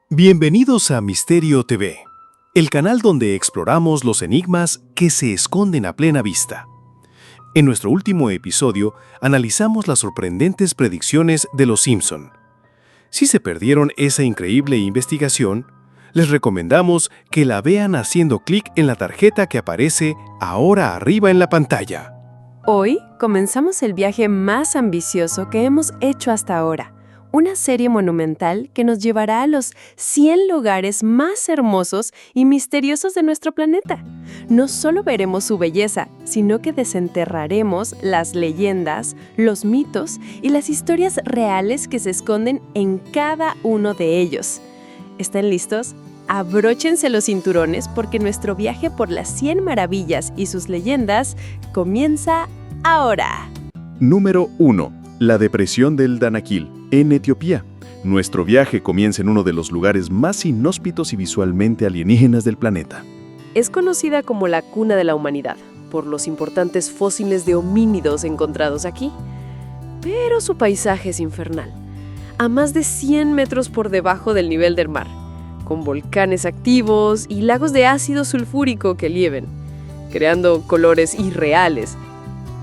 Bienvenidos a Misterio TV, el canal donde exploramos los enigmas que se esconden a plena vista. En nuestro último episodio, analizamos las sorprendentes predicciones de los Simpson. Si se perdieron esa increíble investigación, les recomendamos que la vean haciendo clic en la tarjeta que aparece ahora arriba en la pantalla. Hoy comenzamos el viaje más ambicioso que hemos hecho hasta ahora, una serie monumental que nos llevará a los 100 lugares más hermosos y misteriosos de nuestro planeta. No solo veremos su belleza, sino que desenterraremos las leyendas, los mitos y las historias reales que se esconden en cada uno de ellos. ¿Están listos? Abróchense los cinturones porque nuestro viaje por las 100 maravillas y sus leyendas comienza ahora. Número 1. La depresión del Danakil, en Etiopía. Nuestro viaje comienza en uno de los lugares más inhóspitos y visualmente alienígenas del planeta. Es conocida como la cuna de la humanidad, por los importantes fósiles de homínidos encontrados aquí. Pero su paisaje es infernal, a más de 100 metros por debajo del nivel del mar, con volcanes activos y lagos de ácido sulfúrico que llueven, creando colores irreales.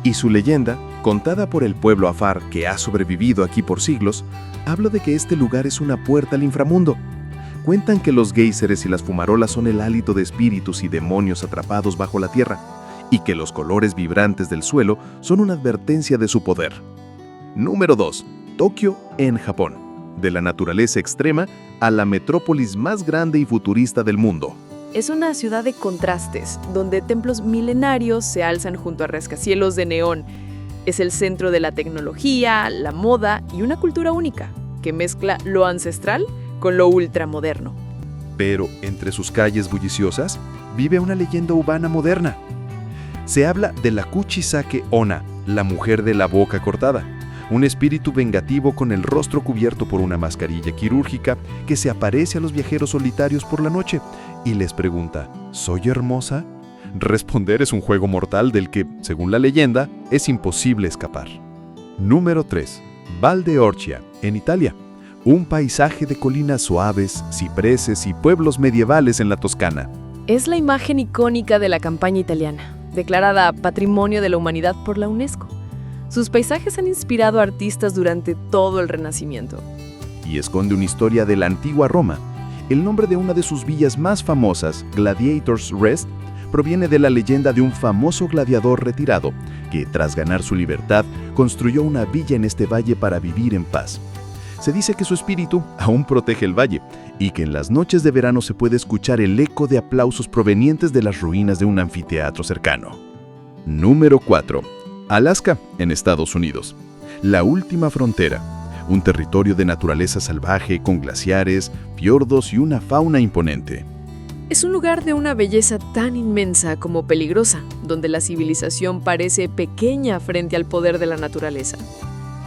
Y su leyenda, contada por el pueblo Afar que ha sobrevivido aquí por siglos, habla de que este lugar es una puerta al inframundo. Cuentan que los géiseres y las fumarolas son el hálito de espíritus y demonios atrapados bajo la tierra, y que los colores vibrantes del suelo son una advertencia de su poder. Número 2. Tokio, en Japón. De la naturaleza extrema a la metrópolis más grande y futurista del mundo. Es una ciudad de contrastes, donde templos milenarios se alzan junto a rascacielos de neón. Es el centro de la tecnología, la moda y una cultura única, que mezcla lo ancestral con lo ultramoderno. Pero entre sus calles bulliciosas vive una leyenda urbana moderna. Se habla de la Kuchisake Onna, la mujer de la boca cortada, un espíritu vengativo con el rostro cubierto por una mascarilla quirúrgica que se aparece a los viajeros solitarios por la noche y les pregunta: ¿soy hermosa? Responder es un juego mortal del que, según la leyenda, es imposible escapar. Número 3. Val de Orcia, en Italia. Un paisaje de colinas suaves, cipreses y pueblos medievales en la Toscana. Es la imagen icónica de la campaña italiana, declarada Patrimonio de la Humanidad por la UNESCO. Sus paisajes han inspirado a artistas durante todo el Renacimiento. Y esconde una historia de la antigua Roma. El nombre de una de sus villas más famosas, Gladiator's Rest, proviene de la leyenda de un famoso gladiador retirado que, tras ganar su libertad, construyó una villa en este valle para vivir en paz. Se dice que su espíritu aún protege el valle y que en las noches de verano se puede escuchar el eco de aplausos provenientes de las ruinas de un anfiteatro cercano. Número 4. Alaska, en Estados Unidos. La última frontera. Un territorio de naturaleza salvaje con glaciares, fiordos y una fauna imponente. Es un lugar de una belleza tan inmensa como peligrosa, donde la civilización parece pequeña frente al poder de la naturaleza.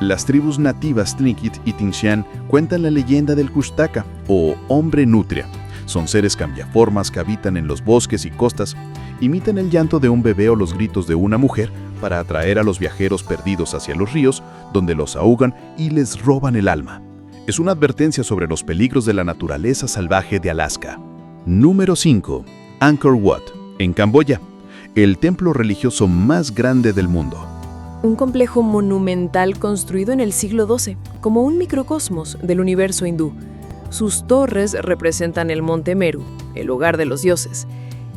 Las tribus nativas Tlingit y Tingshan cuentan la leyenda del Kushtaka, o hombre nutria. Son seres cambiaformas que habitan en los bosques y costas, imitan el llanto de un bebé o los gritos de una mujer para atraer a los viajeros perdidos hacia los ríos, donde los ahogan y les roban el alma. Es una advertencia sobre los peligros de la naturaleza salvaje de Alaska. Número 5. Angkor Wat, en Camboya, el templo religioso más grande del mundo. Un complejo monumental construido en el siglo XII, como un microcosmos del universo hindú. Sus torres representan el monte Meru, el hogar de los dioses,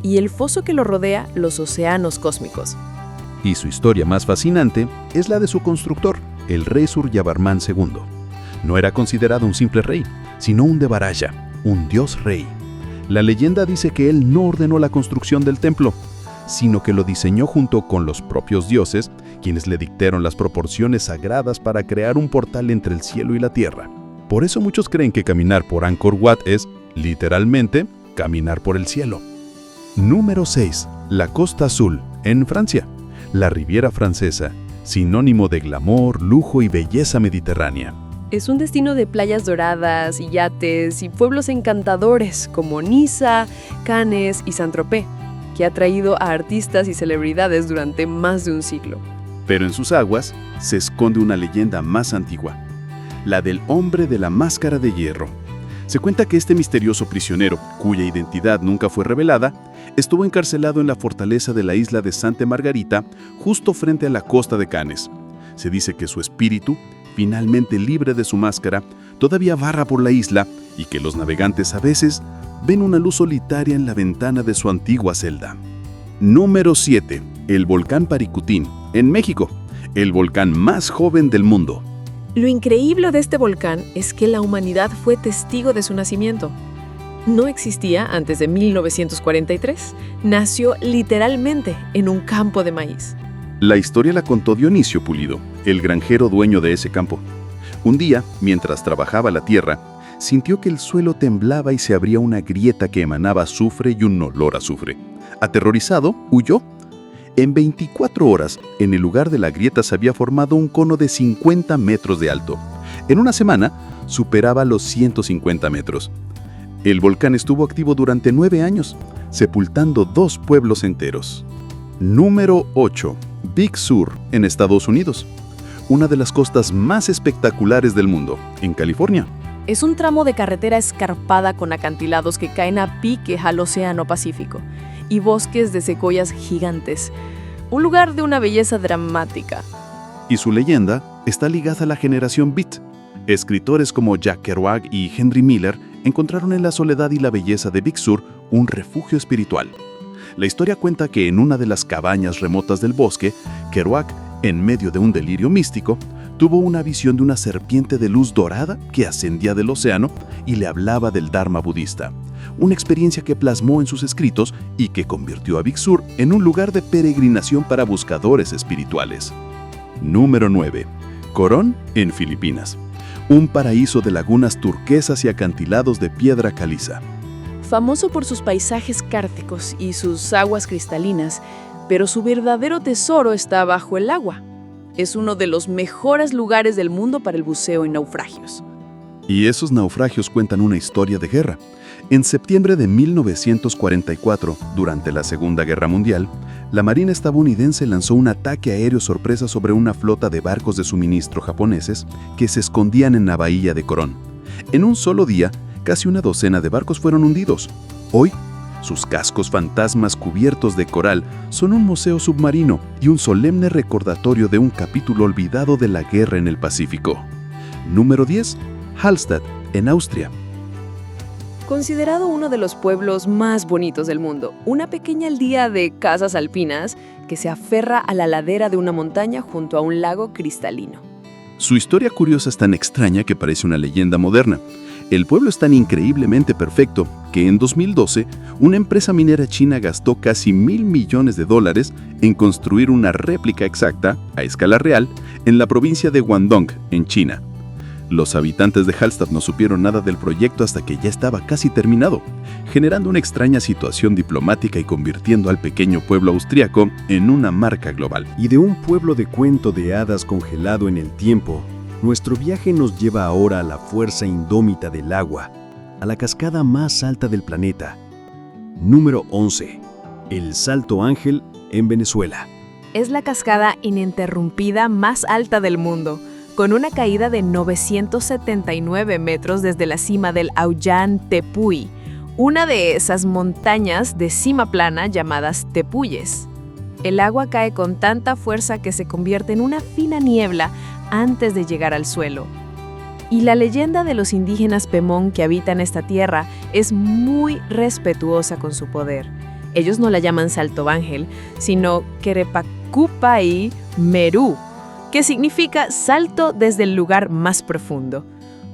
y el foso que lo rodea, los océanos cósmicos. Y su historia más fascinante es la de su constructor, el rey Suryavarman II. No era considerado un simple rey, sino un Devaraja, un dios rey. La leyenda dice que él no ordenó la construcción del templo, sino que lo diseñó junto con los propios dioses, quienes le dictaron las proporciones sagradas para crear un portal entre el cielo y la tierra. Por eso muchos creen que caminar por Angkor Wat es, literalmente, caminar por el cielo. Número 6. La Costa Azul, en Francia. La Riviera Francesa, sinónimo de glamour, lujo y belleza mediterránea. Es un destino de playas doradas y yates y pueblos encantadores como Niza, Cannes y Saint-Tropez, que ha atraído a artistas y celebridades durante más de un siglo. Pero en sus aguas se esconde una leyenda más antigua, la del hombre de la máscara de hierro. Se cuenta que este misterioso prisionero, cuya identidad nunca fue revelada, estuvo encarcelado en la fortaleza de la isla de Santa Margarita, justo frente a la costa de Cannes. Se dice que su espíritu, finalmente libre de su máscara, todavía vaga por la isla y que los navegantes a veces ven una luz solitaria en la ventana de su antigua celda. Número 7. El volcán Paricutín, en México, el volcán más joven del mundo. Lo increíble de este volcán es que la humanidad fue testigo de su nacimiento. No existía antes de 1943. Nació literalmente en un campo de maíz. La historia la contó Dionisio Pulido, el granjero dueño de ese campo. Un día, mientras trabajaba la tierra, sintió que el suelo temblaba y se abría una grieta que emanaba azufre y un olor a azufre. Aterrorizado, huyó. En 24 horas, en el lugar de la grieta se había formado un cono de 50 metros de alto. En una semana, superaba los 150 metros. El volcán estuvo activo durante 9 años, sepultando 2 pueblos enteros. Número 8. Big Sur, en Estados Unidos. Una de las costas más espectaculares del mundo, en California. Es un tramo de carretera escarpada con acantilados que caen a pique al Océano Pacífico y bosques de secuoyas gigantes. Un lugar de una belleza dramática. Y su leyenda está ligada a la generación Beat. Escritores como Jack Kerouac y Henry Miller encontraron en la soledad y la belleza de Big Sur un refugio espiritual. La historia cuenta que en una de las cabañas remotas del bosque, Kerouac, en medio de un delirio místico, tuvo una visión de una serpiente de luz dorada que ascendía del océano y le hablaba del Dharma budista. Una experiencia que plasmó en sus escritos y que convirtió a Big Sur en un lugar de peregrinación para buscadores espirituales. Número 9. Coron, en Filipinas. Un paraíso de lagunas turquesas y acantilados de piedra caliza. Famoso por sus paisajes kárticos y sus aguas cristalinas, pero su verdadero tesoro está bajo el agua. Es uno de los mejores lugares del mundo para el buceo en naufragios. Y esos naufragios cuentan una historia de guerra. En septiembre de 1944, durante la Segunda Guerra Mundial, la Marina estadounidense lanzó un ataque aéreo sorpresa sobre una flota de barcos de suministro japoneses que se escondían en la bahía de Coron. En un solo día, casi una docena de barcos fueron hundidos. Hoy, sus cascos fantasmas cubiertos de coral son un museo submarino y un solemne recordatorio de un capítulo olvidado de la guerra en el Pacífico. Número 10. Hallstatt, en Austria. Considerado uno de los pueblos más bonitos del mundo, una pequeña aldea de casas alpinas que se aferra a la ladera de una montaña junto a un lago cristalino. Su historia curiosa es tan extraña que parece una leyenda moderna. El pueblo es tan increíblemente perfecto que en 2012 una empresa minera china gastó casi $1,000 millones en construir una réplica exacta, a escala real, en la provincia de Guangdong, en China. Los habitantes de Hallstatt no supieron nada del proyecto hasta que ya estaba casi terminado, generando una extraña situación diplomática y convirtiendo al pequeño pueblo austriaco en una marca global. Y de un pueblo de cuento de hadas congelado en el tiempo, nuestro viaje nos lleva ahora a la fuerza indómita del agua, a la cascada más alta del planeta. Número 11. El Salto Ángel, en Venezuela. Es la cascada ininterrumpida más alta del mundo, con una caída de 979 metros desde la cima del Auyán Tepuy, una de esas montañas de cima plana llamadas tepuyes. El agua cae con tanta fuerza que se convierte en una fina niebla antes de llegar al suelo. Y la leyenda de los indígenas Pemón que habitan esta tierra es muy respetuosa con su poder. Ellos no la llaman Salto Ángel, sino Querepacupai Merú, que significa salto desde el lugar más profundo.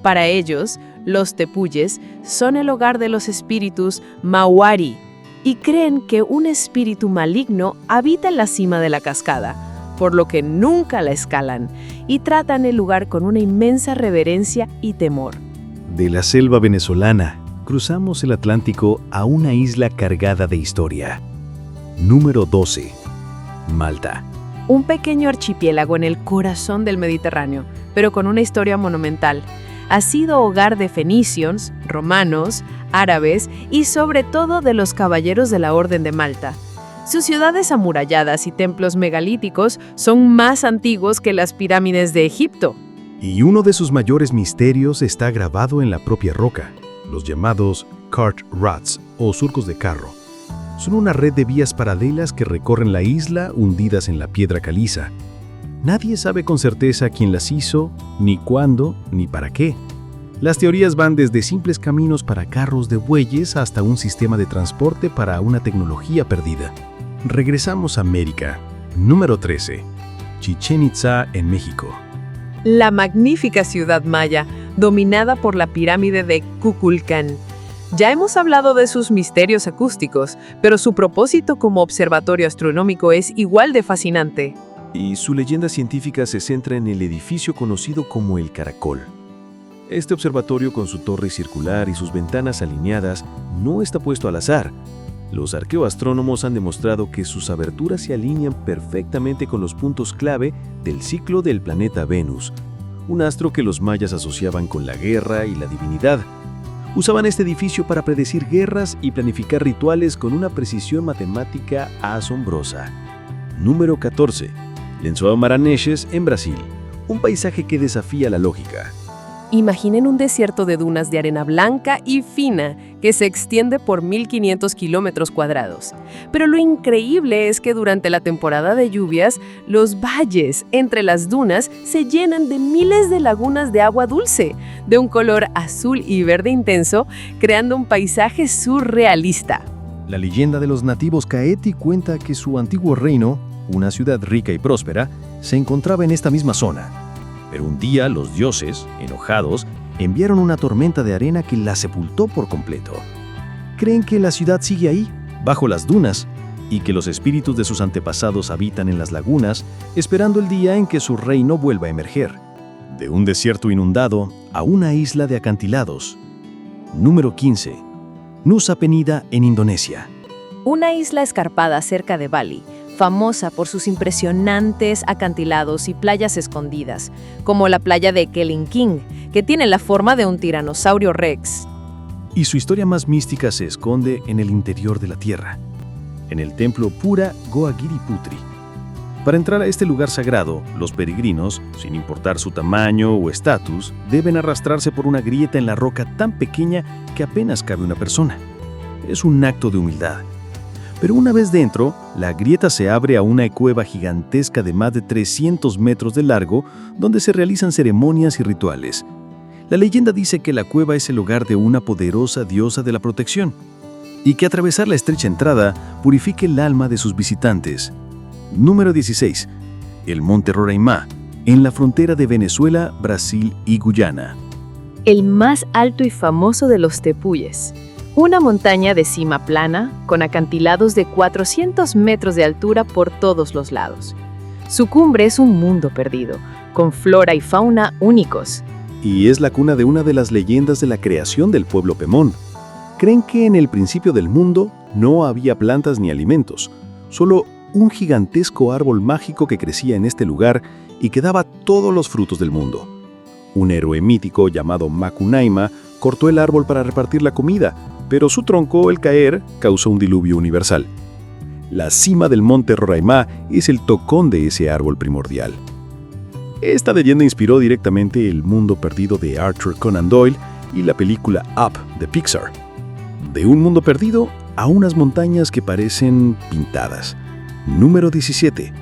Para ellos, los tepuyes son el hogar de los espíritus Mawari y creen que un espíritu maligno habita en la cima de la cascada, por lo que nunca la escalan y tratan el lugar con una inmensa reverencia y temor. De la selva venezolana, cruzamos el Atlántico a una isla cargada de historia. Número 12. Malta. Un pequeño archipiélago en el corazón del Mediterráneo, pero con una historia monumental. Ha sido hogar de fenicios, romanos, árabes y sobre todo de los caballeros de la Orden de Malta. Sus ciudades amuralladas y templos megalíticos son más antiguos que las pirámides de Egipto. Y uno de sus mayores misterios está grabado en la propia roca. los llamados cart ruts o surcos de carro. Son una red de vías paralelas que recorren la isla hundidas en la piedra caliza. Nadie sabe con certeza quién las hizo, ni cuándo, ni para qué. Las teorías van desde simples caminos para carros de bueyes hasta un sistema de transporte para una tecnología perdida. Regresamos a América. Número 13. Chichén Itzá en México. La magnífica ciudad maya, dominada por la pirámide de Kukulcán. Ya hemos hablado de sus misterios acústicos, pero su propósito como observatorio astronómico es igual de fascinante. Y su leyenda científica se centra en el edificio conocido como el Caracol. Este observatorio, con su torre circular y sus ventanas alineadas, no está puesto al azar. Los arqueoastrónomos han demostrado que sus aberturas se alinean perfectamente con los puntos clave del ciclo del planeta Venus, un astro que los mayas asociaban con la guerra y la divinidad. Usaban este edificio para predecir guerras y planificar rituales con una precisión matemática asombrosa. Número 14. Lençóis Maranhenses en Brasil. Un paisaje que desafía la lógica. Imaginen un desierto de dunas de arena blanca y fina que se extiende por 1.500 kilómetros cuadrados. Pero lo increíble es que durante la temporada de lluvias, los valles entre las dunas se llenan de miles de lagunas de agua dulce, de un color azul y verde intenso, creando un paisaje surrealista. La leyenda de los nativos Caeti cuenta que su antiguo reino, una ciudad rica y próspera, se encontraba en esta misma zona. Pero un día los dioses, enojados, enviaron una tormenta de arena que la sepultó por completo. Creen que la ciudad sigue ahí, bajo las dunas, y que los espíritus de sus antepasados habitan en las lagunas, esperando el día en que su reino vuelva a emerger. De un desierto inundado a una isla de acantilados. Número 15. Nusa Penida en Indonesia. Una isla escarpada cerca de Bali, famosa por sus impresionantes acantilados y playas escondidas, como la playa de Kelingking, que tiene la forma de un tiranosaurio rex. Y su historia más mística se esconde en el interior de la tierra, en el templo Pura Goagiriputri. Para entrar a este lugar sagrado, los peregrinos, sin importar su tamaño o estatus, deben arrastrarse por una grieta en la roca tan pequeña que apenas cabe una persona. Es un acto de humildad. Pero una vez dentro, la grieta se abre a una cueva gigantesca de más de 300 metros de largo, donde se realizan ceremonias y rituales. La leyenda dice que la cueva es el hogar de una poderosa diosa de la protección, y que atravesar la estrecha entrada purifique el alma de sus visitantes. Número 16. El Monte Roraima, en la frontera de Venezuela, Brasil y Guyana. El más alto y famoso de los tepuyes. Una montaña de cima plana, con acantilados de 400 metros de altura por todos los lados. Su cumbre es un mundo perdido, con flora y fauna únicos. Y es la cuna de una de las leyendas de la creación del pueblo Pemón. Creen que en el principio del mundo no había plantas ni alimentos, solo un gigantesco árbol mágico que crecía en este lugar y que daba todos los frutos del mundo. Un héroe mítico llamado Macunaíma cortó el árbol para repartir la comida, pero su tronco, al caer, causó un diluvio universal. La cima del monte Roraima es el tocón de ese árbol primordial. Esta leyenda inspiró directamente El mundo perdido de Arthur Conan Doyle y la película Up de Pixar. De un mundo perdido a unas montañas que parecen pintadas. Número 17.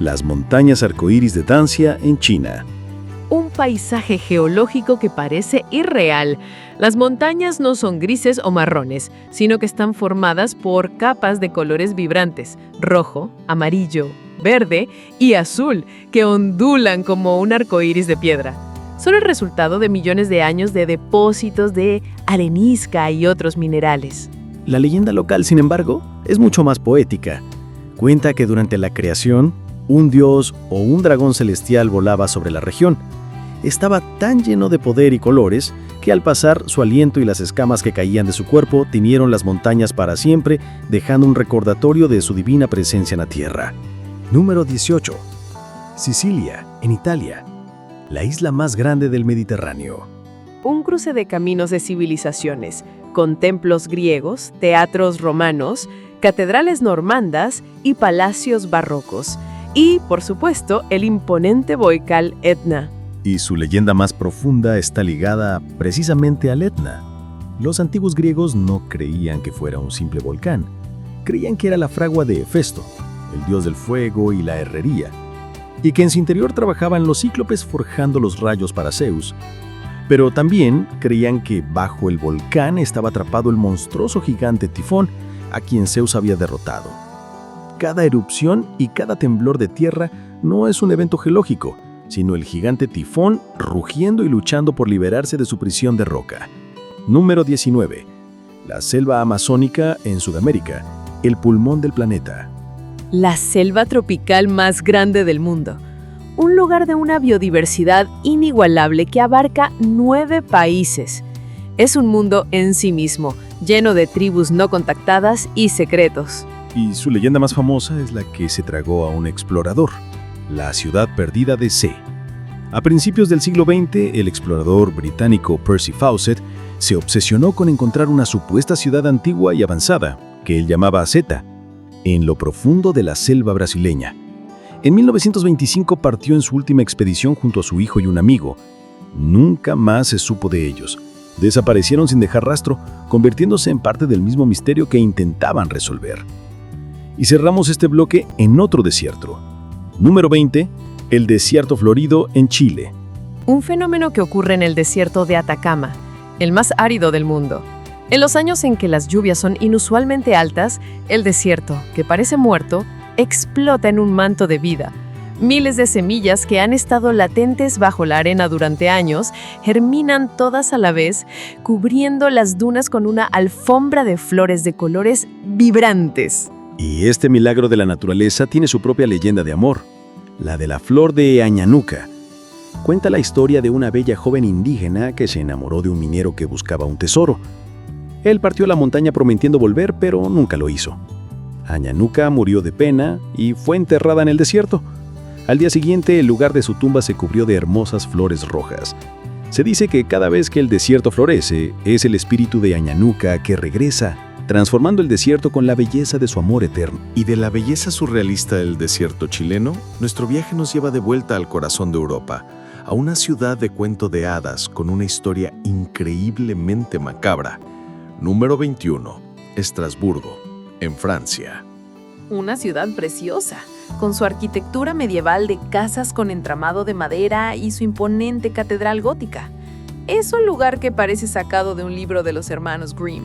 Las montañas arcoíris de Dancia en China. Un paisaje geológico que parece irreal. Las montañas no son grises o marrones, sino que están formadas por capas de colores vibrantes, rojo, amarillo, verde y azul, que ondulan como un arcoíris de piedra. Son el resultado de millones de años de depósitos de arenisca y otros minerales. La leyenda local, sin embargo, es mucho más poética. Cuenta que durante la creación, un dios o un dragón celestial volaba sobre la región. Estaba tan lleno de poder y colores que al pasar su aliento y las escamas que caían de su cuerpo tiñeron las montañas para siempre, dejando un recordatorio de su divina presencia en la tierra. Número 18. Sicilia, en Italia, la isla más grande del Mediterráneo. Un cruce de caminos de civilizaciones, con templos griegos, teatros romanos, catedrales normandas y palacios barrocos. Y, por supuesto, el imponente volcán Etna. Y su leyenda más profunda está ligada precisamente al Etna. Los antiguos griegos no creían que fuera un simple volcán. Creían que era la fragua de Hefesto, el dios del fuego y la herrería, y que en su interior trabajaban los cíclopes forjando los rayos para Zeus. Pero también creían que bajo el volcán estaba atrapado el monstruoso gigante Tifón, a quien Zeus había derrotado. Cada erupción y cada temblor de tierra no es un evento geológico, sino el gigante Tifón rugiendo y luchando por liberarse de su prisión de roca. Número 19. La selva amazónica en Sudamérica, el pulmón del planeta. La selva tropical más grande del mundo. Un lugar de una biodiversidad inigualable que abarca 9 países. Es un mundo en sí mismo, lleno de tribus no contactadas y secretos. Y su leyenda más famosa es la que se tragó a un explorador, la ciudad perdida de C. A principios del siglo XX, el explorador británico Percy Fawcett se obsesionó con encontrar una supuesta ciudad antigua y avanzada, que él llamaba Zeta, en lo profundo de la selva brasileña. En 1925 partió en su última expedición junto a su hijo y un amigo. Nunca más se supo de ellos. Desaparecieron sin dejar rastro, convirtiéndose en parte del mismo misterio que intentaban resolver. Y cerramos este bloque en otro desierto. Número 20, el desierto florido en Chile. Un fenómeno que ocurre en el desierto de Atacama, el más árido del mundo. En los años en que las lluvias son inusualmente altas, el desierto, que parece muerto, explota en un manto de vida. Miles de semillas que han estado latentes bajo la arena durante años germinan todas a la vez, cubriendo las dunas con una alfombra de flores de colores vibrantes. Y este milagro de la naturaleza tiene su propia leyenda de amor, la de la flor de Añanuca. Cuenta la historia de una bella joven indígena que se enamoró de un minero que buscaba un tesoro. Él partió a la montaña prometiendo volver, pero nunca lo hizo. Añanuca murió de pena y fue enterrada en el desierto. Al día siguiente, el lugar de su tumba se cubrió de hermosas flores rojas. Se dice que cada vez que el desierto florece, es el espíritu de Añanuca que regresa, transformando el desierto con la belleza de su amor eterno. Y de la belleza surrealista del desierto chileno, nuestro viaje nos lleva de vuelta al corazón de Europa, a una ciudad de cuento de hadas con una historia increíblemente macabra. Número 21. Estrasburgo, en Francia. Una ciudad preciosa, con su arquitectura medieval de casas con entramado de madera y su imponente catedral gótica. Es un lugar que parece sacado de un libro de los hermanos Grimm.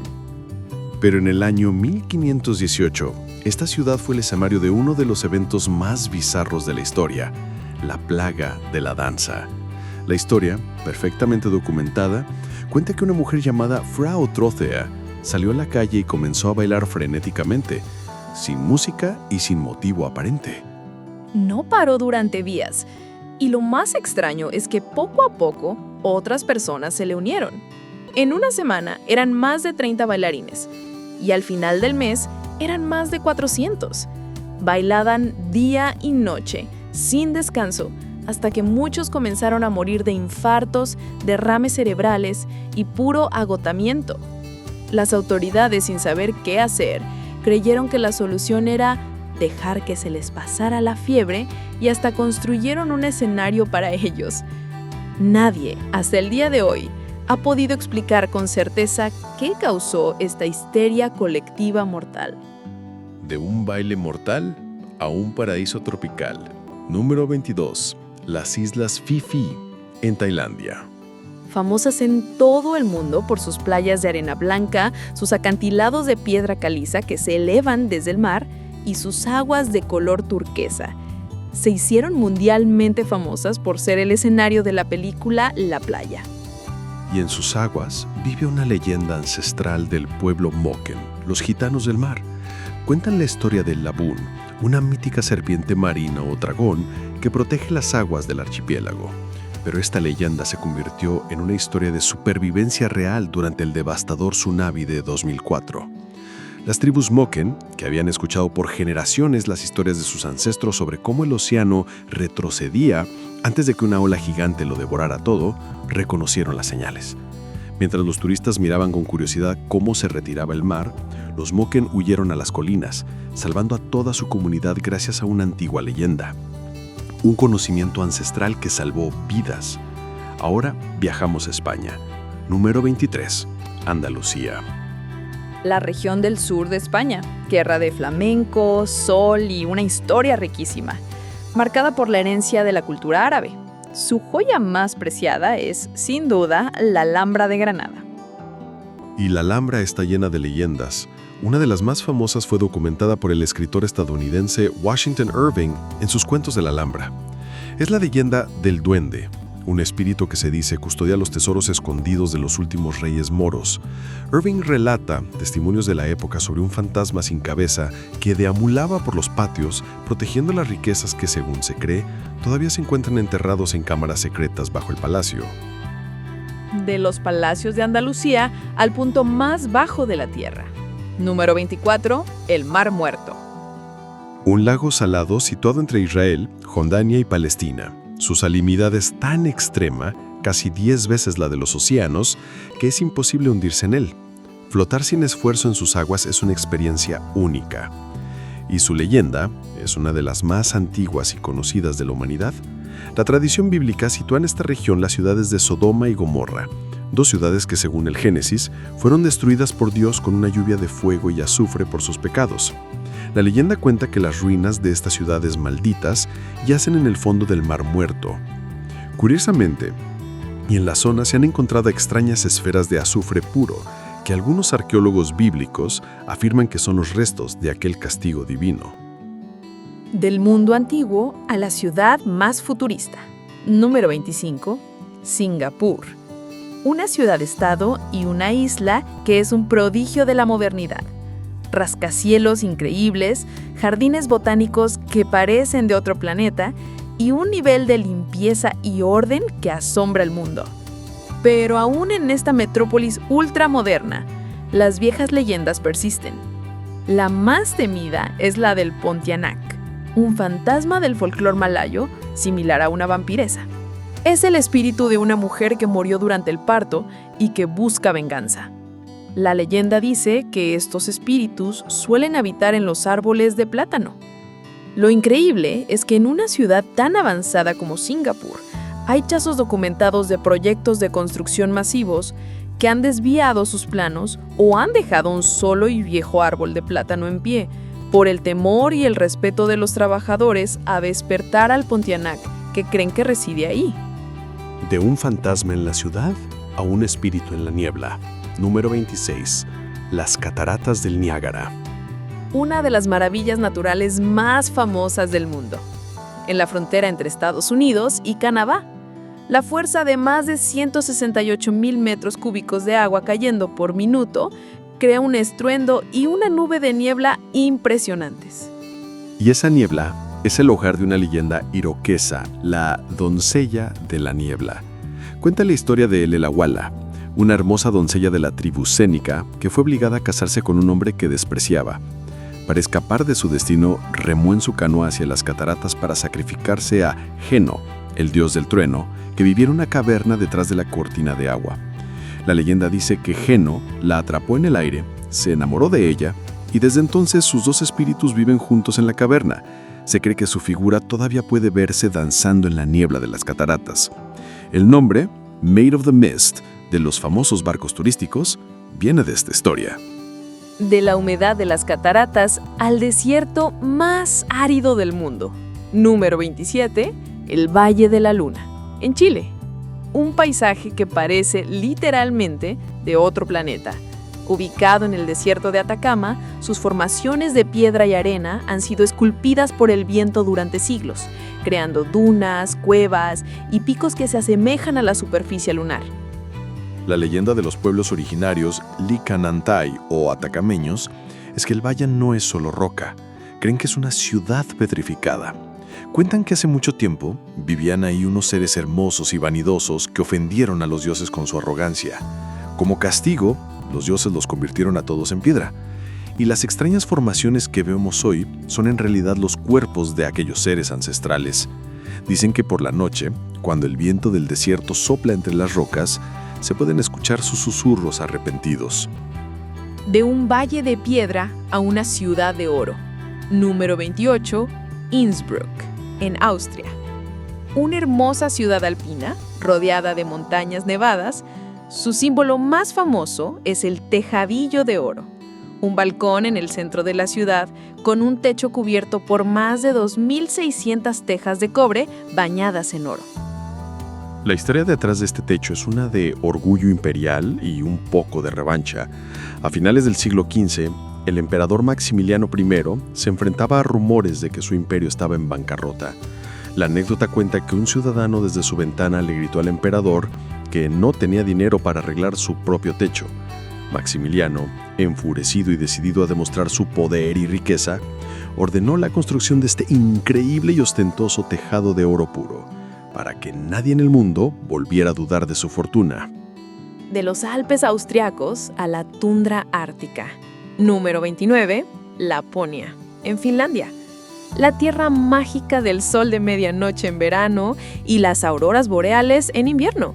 Pero en el año 1518, esta ciudad fue el escenario de uno de los eventos más bizarros de la historia, la plaga de la danza. La historia, perfectamente documentada, cuenta que una mujer llamada Frau Trothea salió a la calle y comenzó a bailar frenéticamente, sin música y sin motivo aparente. No paró durante días, y lo más extraño es que poco a poco otras personas se le unieron. En una semana eran más de 30 bailarines, y al final del mes eran más de 400. Bailaban día y noche, sin descanso, hasta que muchos comenzaron a morir de infartos, derrames cerebrales y puro agotamiento. Las autoridades, sin saber qué hacer, creyeron que la solución era dejar que se les pasara la fiebre y hasta construyeron un escenario para ellos. Nadie, hasta el día de hoy, ha podido explicar con certeza qué causó esta histeria colectiva mortal. De un baile mortal a un paraíso tropical. Número 22. Las Islas Phi Phi, en Tailandia. Famosas en todo el mundo por sus playas de arena blanca, sus acantilados de piedra caliza que se elevan desde el mar y sus aguas de color turquesa. Se hicieron mundialmente famosas por ser el escenario de la película La Playa. Y en sus aguas vive una leyenda ancestral del pueblo Moken, los gitanos del mar. Cuentan la historia del Labún, una mítica serpiente marina o dragón que protege las aguas del archipiélago. Pero esta leyenda se convirtió en una historia de supervivencia real durante el devastador tsunami de 2004. Las tribus Moken, que habían escuchado por generaciones las historias de sus ancestros sobre cómo el océano retrocedía antes de que una ola gigante lo devorara todo, reconocieron las señales. Mientras los turistas miraban con curiosidad cómo se retiraba el mar, los Moken huyeron a las colinas, salvando a toda su comunidad gracias a una antigua leyenda. Un conocimiento ancestral que salvó vidas. Ahora viajamos a España. Número 23. Andalucía. La región del sur de España, tierra de flamenco, sol y una historia riquísima, marcada por la herencia de la cultura árabe. Su joya más preciada es, sin duda, la Alhambra de Granada. Y la Alhambra está llena de leyendas. Una de las más famosas fue documentada por el escritor estadounidense Washington Irving en sus cuentos de la Alhambra. Es la leyenda del duende, un espíritu que se dice custodia los tesoros escondidos de los últimos reyes moros. Irving relata testimonios de la época sobre un fantasma sin cabeza que deambulaba por los patios protegiendo las riquezas que, según se cree, todavía se encuentran enterrados en cámaras secretas bajo el palacio. De los palacios de Andalucía al punto más bajo de la tierra. Número 24, el Mar Muerto. Un lago salado situado entre Israel, Jordania y Palestina. Su salinidad es tan extrema, casi 10 veces la de los océanos, que es imposible hundirse en él. Flotar sin esfuerzo en sus aguas es una experiencia única. Y su leyenda es una de las más antiguas y conocidas de la humanidad. La tradición bíblica sitúa en esta región las ciudades de Sodoma y Gomorra, dos ciudades que, según el Génesis, fueron destruidas por Dios con una lluvia de fuego y azufre por sus pecados. La leyenda cuenta que las ruinas de estas ciudades malditas yacen en el fondo del Mar Muerto. Curiosamente, y en la zona se han encontrado extrañas esferas de azufre puro, que algunos arqueólogos bíblicos afirman que son los restos de aquel castigo divino. Del mundo antiguo a la ciudad más futurista. Número 25, Singapur. Una ciudad-estado y una isla que es un prodigio de la modernidad. Rascacielos increíbles, jardines botánicos que parecen de otro planeta y un nivel de limpieza y orden que asombra el mundo. Pero aún en esta metrópolis ultramoderna, las viejas leyendas persisten. La más temida es la del Pontianak, un fantasma del folclore malayo similar a una vampiresa. Es el espíritu de una mujer que murió durante el parto y que busca venganza. La leyenda dice que estos espíritus suelen habitar en los árboles de plátano. Lo increíble es que en una ciudad tan avanzada como Singapur, hay casos documentados de proyectos de construcción masivos que han desviado sus planos o han dejado un solo y viejo árbol de plátano en pie, por el temor y el respeto de los trabajadores a despertar al Pontianak que creen que reside ahí. De un fantasma en la ciudad a un espíritu en la niebla. Número 26. Las cataratas del Niágara. Una de las maravillas naturales más famosas del mundo. En la frontera entre Estados Unidos y Canadá, la fuerza de más de 168,000 metros cúbicos de agua cayendo por minuto crea un estruendo y una nube de niebla impresionantes. Y esa niebla es el hogar de una leyenda iroquesa, la doncella de la niebla. Cuenta la historia de Lelawala, una hermosa doncella de la tribu cénica que fue obligada a casarse con un hombre que despreciaba. Para escapar de su destino, remó en su canoa hacia las cataratas para sacrificarse a Geno, el dios del trueno, que vivía en una caverna detrás de la cortina de agua. La leyenda dice que Geno la atrapó en el aire, se enamoró de ella y desde entonces sus dos espíritus viven juntos en la caverna. Se cree que su figura todavía puede verse danzando en la niebla de las cataratas. El nombre, Maid of the Mist, de los famosos barcos turísticos, viene de esta historia. De la humedad de las cataratas al desierto más árido del mundo. Número 27, el Valle de la Luna, en Chile. Un paisaje que parece literalmente de otro planeta. Ubicado en el desierto de Atacama, sus formaciones de piedra y arena han sido esculpidas por el viento durante siglos, creando dunas, cuevas y picos que se asemejan a la superficie lunar. La leyenda de los pueblos originarios Licanantay o atacameños es que el valle no es solo roca, creen que es una ciudad petrificada. Cuentan que hace mucho tiempo vivían ahí unos seres hermosos y vanidosos que ofendieron a los dioses con su arrogancia. Como castigo, los dioses los convirtieron a todos en piedra. Y las extrañas formaciones que vemos hoy son en realidad los cuerpos de aquellos seres ancestrales. Dicen que por la noche, cuando el viento del desierto sopla entre las rocas, se pueden escuchar sus susurros arrepentidos. De un valle de piedra a una ciudad de oro. Número 28, Innsbruck, en Austria. Una hermosa ciudad alpina, rodeada de montañas nevadas, Su símbolo más famoso es el Tejadillo de Oro, un balcón en el centro de la ciudad con un techo cubierto por más de 2.600 tejas de cobre bañadas en oro. La historia detrás de este techo es una de orgullo imperial y un poco de revancha. A finales del siglo XV, el emperador Maximiliano I se enfrentaba a rumores de que su imperio estaba en bancarrota. La anécdota cuenta que un ciudadano desde su ventana le gritó al emperador que no tenía dinero para arreglar su propio techo. Maximiliano, enfurecido y decidido a demostrar su poder y riqueza, ordenó la construcción de este increíble y ostentoso tejado de oro puro, para que nadie en el mundo volviera a dudar de su fortuna. De los Alpes austriacos a la tundra ártica. Número 29, Laponia, en Finlandia. La tierra mágica del sol de medianoche en verano y las auroras boreales en invierno.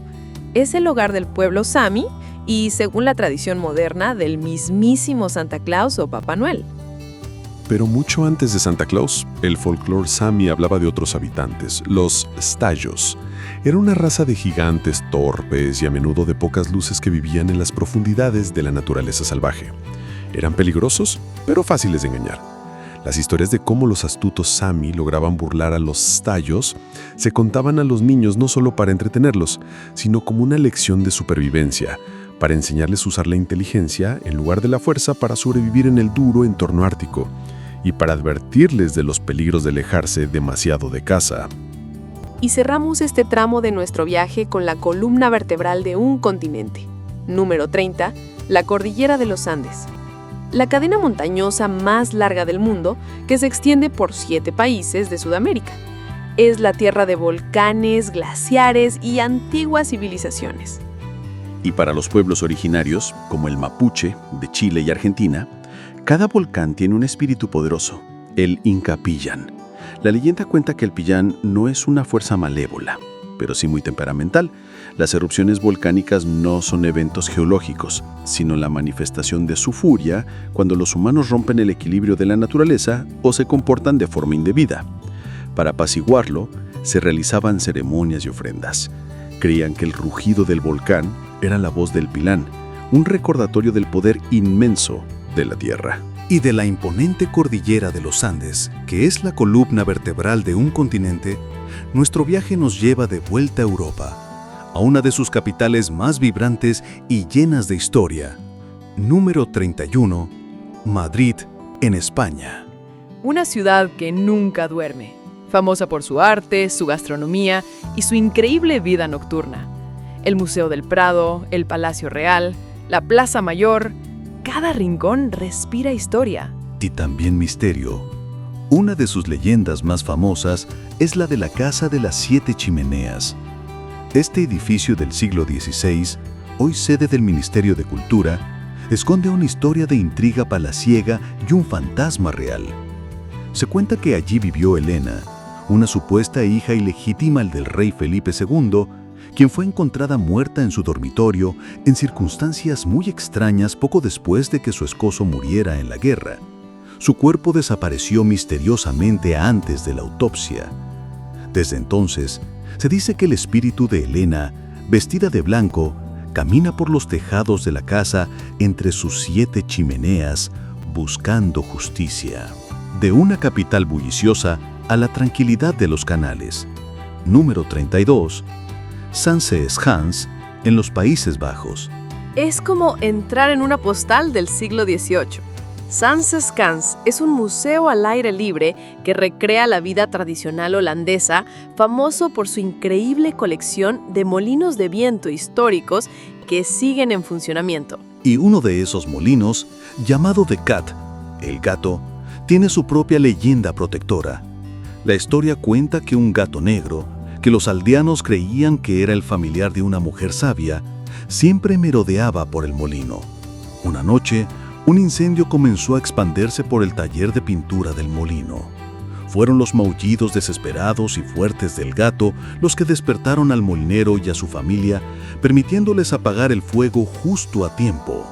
Es el hogar del pueblo Sami y, según la tradición moderna, del mismísimo Santa Claus o Papá Noel. Pero mucho antes de Santa Claus, el folclore Sami hablaba de otros habitantes, los Stajos. Era una raza de gigantes torpes y a menudo de pocas luces que vivían en las profundidades de la naturaleza salvaje. Eran peligrosos, pero fáciles de engañar. Las historias de cómo los astutos Sami lograban burlar a los Stajos se contaban a los niños no solo para entretenerlos, sino como una lección de supervivencia, para enseñarles a usar la inteligencia en lugar de la fuerza para sobrevivir en el duro entorno ártico, y para advertirles de los peligros de alejarse demasiado de casa. Y cerramos este tramo de nuestro viaje con la columna vertebral de un continente. Número 30, la Cordillera de los Andes. La cadena montañosa más larga del mundo, que se extiende por 7 países de Sudamérica. Es la tierra de volcanes, glaciares y antiguas civilizaciones. Y para los pueblos originarios, como el mapuche de Chile y Argentina, cada volcán tiene un espíritu poderoso, el Inca Pillán. La leyenda cuenta que el Pillán no es una fuerza malévola, pero sí muy temperamental. Las erupciones volcánicas no son eventos geológicos, sino la manifestación de su furia cuando los humanos rompen el equilibrio de la naturaleza o se comportan de forma indebida. Para apaciguarlo, se realizaban ceremonias y ofrendas. Creían que el rugido del volcán era la voz del Pilán, un recordatorio del poder inmenso de la Tierra. Y de la imponente cordillera de los Andes, que es la columna vertebral de un continente, nuestro viaje nos lleva de vuelta a Europa, a una de sus capitales más vibrantes y llenas de historia. Número 31, Madrid, en España. Una ciudad que nunca duerme, famosa por su arte, su gastronomía y su increíble vida nocturna. El Museo del Prado, el Palacio Real, la Plaza Mayor, cada rincón respira historia. Y también misterio. Una de sus leyendas más famosas es la de la Casa de las 7 Chimeneas. Este edificio del siglo XVI, hoy sede del Ministerio de Cultura, esconde una historia de intriga palaciega y un fantasma real. Se cuenta que allí vivió Elena, una supuesta hija ilegítima del rey Felipe II, quien fue encontrada muerta en su dormitorio en circunstancias muy extrañas poco después de que su esposo muriera en la guerra. Su cuerpo desapareció misteriosamente antes de la autopsia. Desde entonces, se dice que el espíritu de Elena, vestida de blanco, camina por los tejados de la casa entre sus 7 chimeneas, buscando justicia. De una capital bulliciosa a la tranquilidad de los canales. Número 32, Sansees-Hans, en los Países Bajos. Es como entrar en una postal del siglo XVIII. Sansees-Hans es un museo al aire libre que recrea la vida tradicional holandesa, famoso por su increíble colección de molinos de viento históricos que siguen en funcionamiento. Y uno de esos molinos, llamado The Cat, el gato, tiene su propia leyenda protectora. La historia cuenta que un gato negro, que los aldeanos creían que era el familiar de una mujer sabia, siempre merodeaba por el molino. Una noche, un incendio comenzó a expandirse por el taller de pintura del molino. Fueron los maullidos desesperados y fuertes del gato los que despertaron al molinero y a su familia, permitiéndoles apagar el fuego justo a tiempo.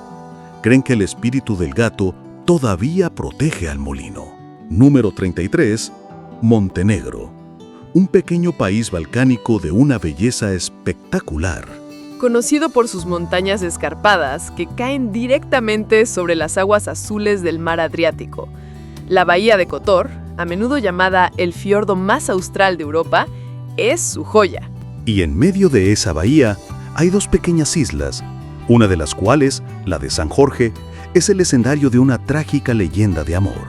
Creen que el espíritu del gato todavía protege al molino. Número 33, Montenegro. Un pequeño país balcánico de una belleza espectacular. conocido por sus montañas escarpadas que caen directamente sobre las aguas azules del mar Adriático. La bahía de Kotor, a menudo llamada el fiordo más austral de Europa, es su joya. Y en medio de esa bahía hay dos pequeñas islas, una de las cuales, la de San Jorge, es el escenario de una trágica leyenda de amor.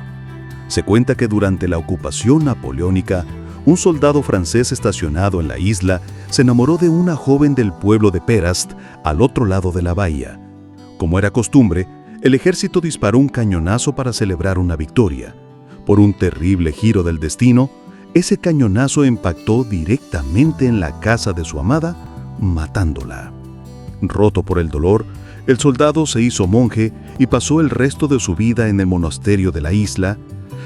Se cuenta que durante la ocupación napoleónica, un soldado francés estacionado en la isla se enamoró de una joven del pueblo de Perast, al otro lado de la bahía. Como era costumbre, el ejército disparó un cañonazo para celebrar una victoria. Por un terrible giro del destino, ese cañonazo impactó directamente en la casa de su amada, matándola. Roto por el dolor, el soldado se hizo monje y pasó el resto de su vida en el monasterio de la isla.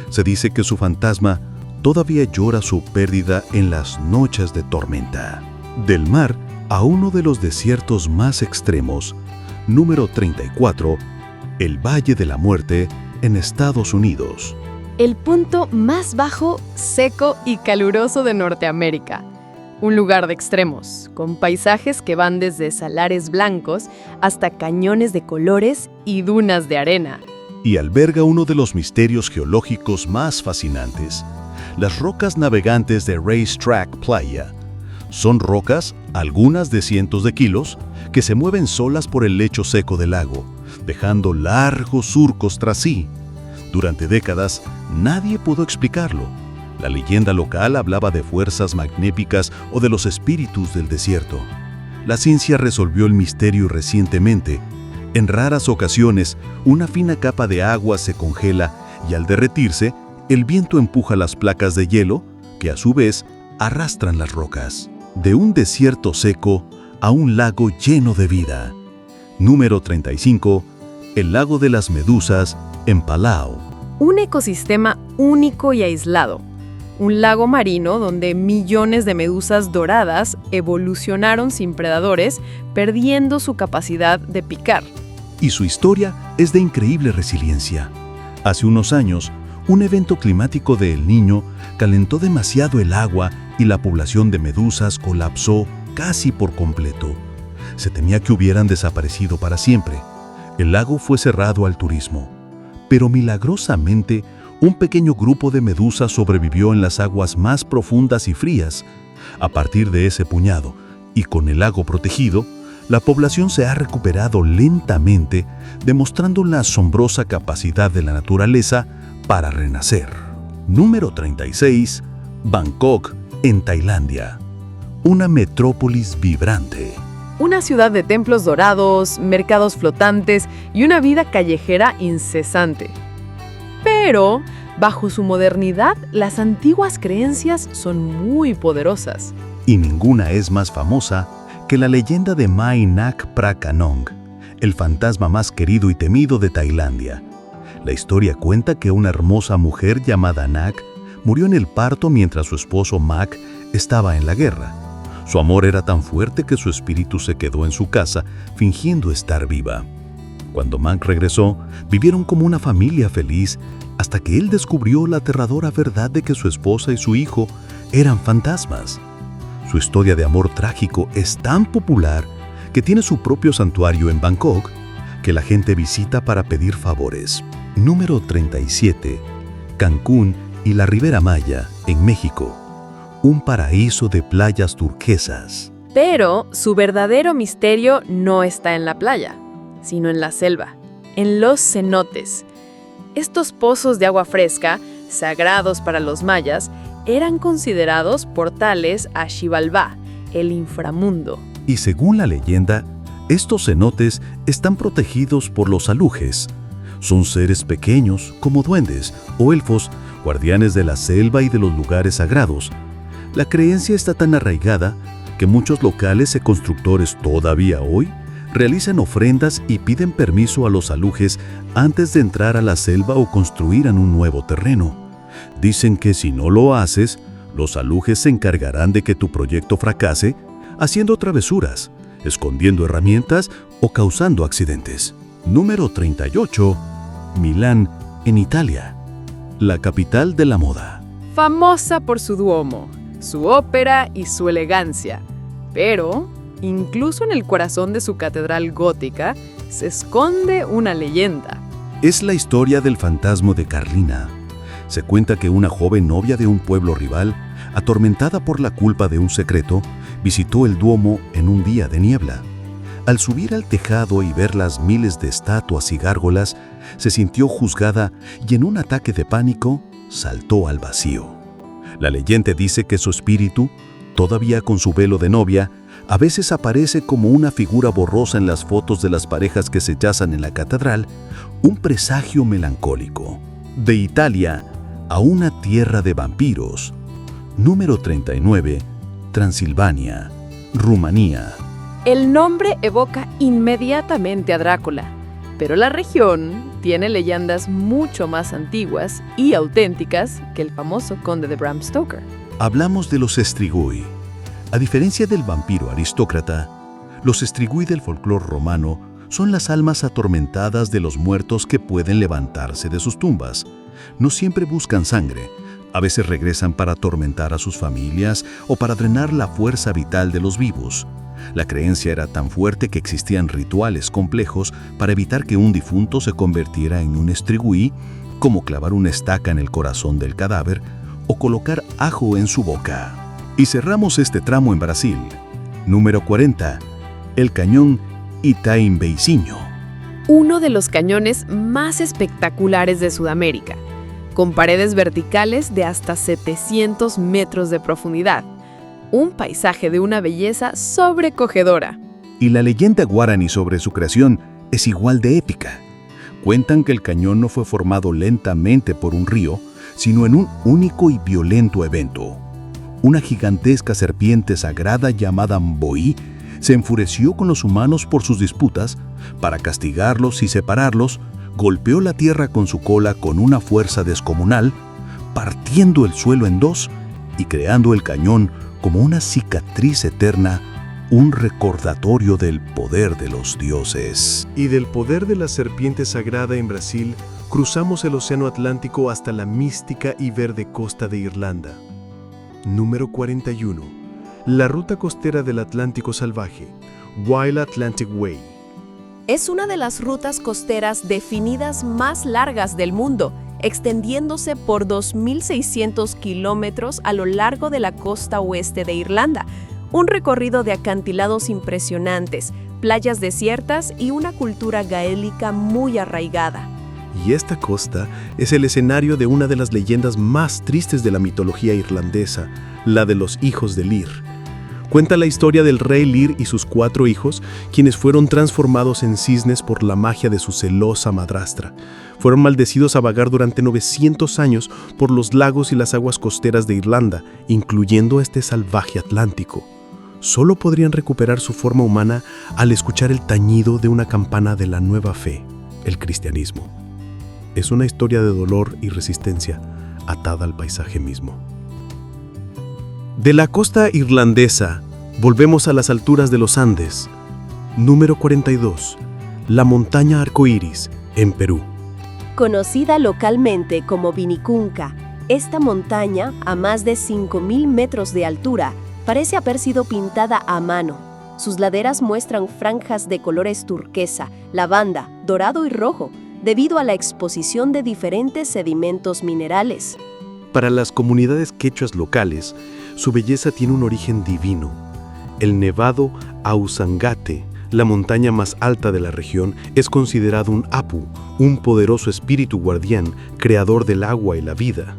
Se dice que su fantasma todavía llora su pérdida en las noches de tormenta. Del mar a uno de los desiertos más extremos, número 34, el Valle de la Muerte, en Estados Unidos. El punto más bajo, seco y caluroso de Norteamérica. Un lugar de extremos, con paisajes que van desde salares blancos hasta cañones de colores y dunas de arena. Y alberga uno de los misterios geológicos más fascinantes, las rocas navegantes de Racetrack Playa. Son rocas, algunas de cientos de kilos, que se mueven solas por el lecho seco del lago, dejando largos surcos tras sí. Durante décadas, nadie pudo explicarlo. La leyenda local hablaba de fuerzas magnéticas o de los espíritus del desierto. La ciencia resolvió el misterio recientemente. En raras ocasiones, una fina capa de agua se congela y al derretirse, el viento empuja las placas de hielo, que a su vez arrastran las rocas. De un desierto seco a un lago lleno de vida. Número 35. El lago de las medusas, en Palau. Un ecosistema único y aislado. Un lago marino donde millones de medusas doradas evolucionaron sin predadores, perdiendo su capacidad de picar. Y su historia es de increíble resiliencia. Hace unos años, un evento climático de El Niño calentó demasiado el agua y la población de medusas colapsó casi por completo. Se temía que hubieran desaparecido para siempre. El lago fue cerrado al turismo. Pero milagrosamente, un pequeño grupo de medusas sobrevivió en las aguas más profundas y frías. A partir de ese puñado, y con el lago protegido, la población se ha recuperado lentamente, demostrando la asombrosa capacidad de la naturaleza para renacer. Número 36. Bangkok, en Tailandia. Una metrópolis vibrante. Una ciudad de templos dorados, mercados flotantes y una vida callejera incesante. Pero, bajo su modernidad, las antiguas creencias son muy poderosas. Y ninguna es más famosa que la leyenda de Mai Nak Prakanong, el fantasma más querido y temido de Tailandia. La historia cuenta que una hermosa mujer llamada Nak murió en el parto mientras su esposo Mak estaba en la guerra. Su amor era tan fuerte que su espíritu se quedó en su casa, fingiendo estar viva. Cuando Mak regresó, vivieron como una familia feliz, hasta que él descubrió la aterradora verdad de que su esposa y su hijo eran fantasmas. Su historia de amor trágico es tan popular que tiene su propio santuario en Bangkok, que la gente visita para pedir favores. Número 37. Cancún y la Ribera Maya, en México. Un paraíso de playas turquesas. Pero su verdadero misterio no está en la playa, sino en la selva, en los cenotes. Estos pozos de agua fresca, sagrados para los mayas, eran considerados portales a Xibalbá, el inframundo. Y según la leyenda, estos cenotes están protegidos por los alujes. Son seres pequeños, como duendes o elfos, guardianes de la selva y de los lugares sagrados. La creencia está tan arraigada que muchos locales y constructores todavía hoy realizan ofrendas y piden permiso a los alujes antes de entrar a la selva o construir en un nuevo terreno. Dicen que si no lo haces, los alujes se encargarán de que tu proyecto fracase, haciendo travesuras, escondiendo herramientas o causando accidentes. Número 38. Milán, en Italia. La capital de la moda. Famosa por su Duomo, su ópera y su elegancia. Pero Incluso en el corazón de su catedral gótica se esconde una leyenda. Es la historia del fantasma de Carlina. Se cuenta que una joven novia de un pueblo rival, atormentada por la culpa de un secreto, visitó el Duomo en un día de niebla. Al subir al tejado y ver las miles de estatuas y gárgolas, se sintió juzgada y en un ataque de pánico saltó al vacío. La leyenda dice que su espíritu, todavía con su velo de novia, a veces aparece como una figura borrosa en las fotos de las parejas que se yazan en la catedral, un presagio melancólico. De Italia a una tierra de vampiros. Número 39, Transilvania, Rumanía. El nombre evoca inmediatamente a Drácula, pero la región tiene leyendas mucho más antiguas y auténticas que el famoso conde de Bram Stoker. Hablamos de los Strigoi. A diferencia del vampiro aristócrata, los Strigoi del folclore romano son las almas atormentadas de los muertos que pueden levantarse de sus tumbas. No siempre buscan sangre, a veces regresan para atormentar a sus familias o para drenar la fuerza vital de los vivos. La creencia era tan fuerte que existían rituales complejos para evitar que un difunto se convirtiera en un Strigoi, como clavar una estaca en el corazón del cadáver o colocar ajo en su boca. Y cerramos este tramo en Brasil. Número 40. El cañón Itaimbeicinho. Uno de los cañones más espectaculares de Sudamérica, con paredes verticales de hasta 700 metros de profundidad. Un paisaje de una belleza sobrecogedora. Y la leyenda guaraní sobre su creación es igual de épica. Cuentan que el cañón no fue formado lentamente por un río, sino en un único y violento evento. Una gigantesca serpiente sagrada llamada Mboí se enfureció con los humanos por sus disputas. Para castigarlos y separarlos, golpeó la tierra con su cola con una fuerza descomunal, partiendo el suelo en dos y creando el cañón como una cicatriz eterna, un recordatorio del poder de los dioses. Y del poder de la serpiente sagrada en Brasil, cruzamos el Océano Atlántico hasta la mística y verde costa de Irlanda. Número 41. La ruta costera del Atlántico salvaje, Wild Atlantic Way. Es una de las rutas costeras definidas más largas del mundo, extendiéndose por 2.600 kilómetros a lo largo de la costa oeste de Irlanda. Un recorrido de acantilados impresionantes, playas desiertas y una cultura gaélica muy arraigada. Y esta costa es el escenario de una de las leyendas más tristes de la mitología irlandesa, la de los hijos de Lir. Cuenta la historia del rey Lir y sus 4 hijos, quienes fueron transformados en cisnes por la magia de su celosa madrastra. Fueron maldecidos a vagar durante 900 años por los lagos y las aguas costeras de Irlanda, incluyendo este salvaje Atlántico. Solo podrían recuperar su forma humana al escuchar el tañido de una campana de la nueva fe, el cristianismo. Es una historia de dolor y resistencia atada al paisaje mismo. De la costa irlandesa, volvemos a las alturas de los Andes. Número 42. La montaña arcoíris, en Perú. Conocida localmente como Vinicunca, esta montaña, a más de 5.000 metros de altura, parece haber sido pintada a mano. Sus laderas muestran franjas de colores turquesa, lavanda, dorado y rojo, debido a la exposición de diferentes sedimentos minerales. Para las comunidades quechuas locales, su belleza tiene un origen divino. El Nevado Ausangate, la montaña más alta de la región, es considerado un Apu, un poderoso espíritu guardián, creador del agua y la vida.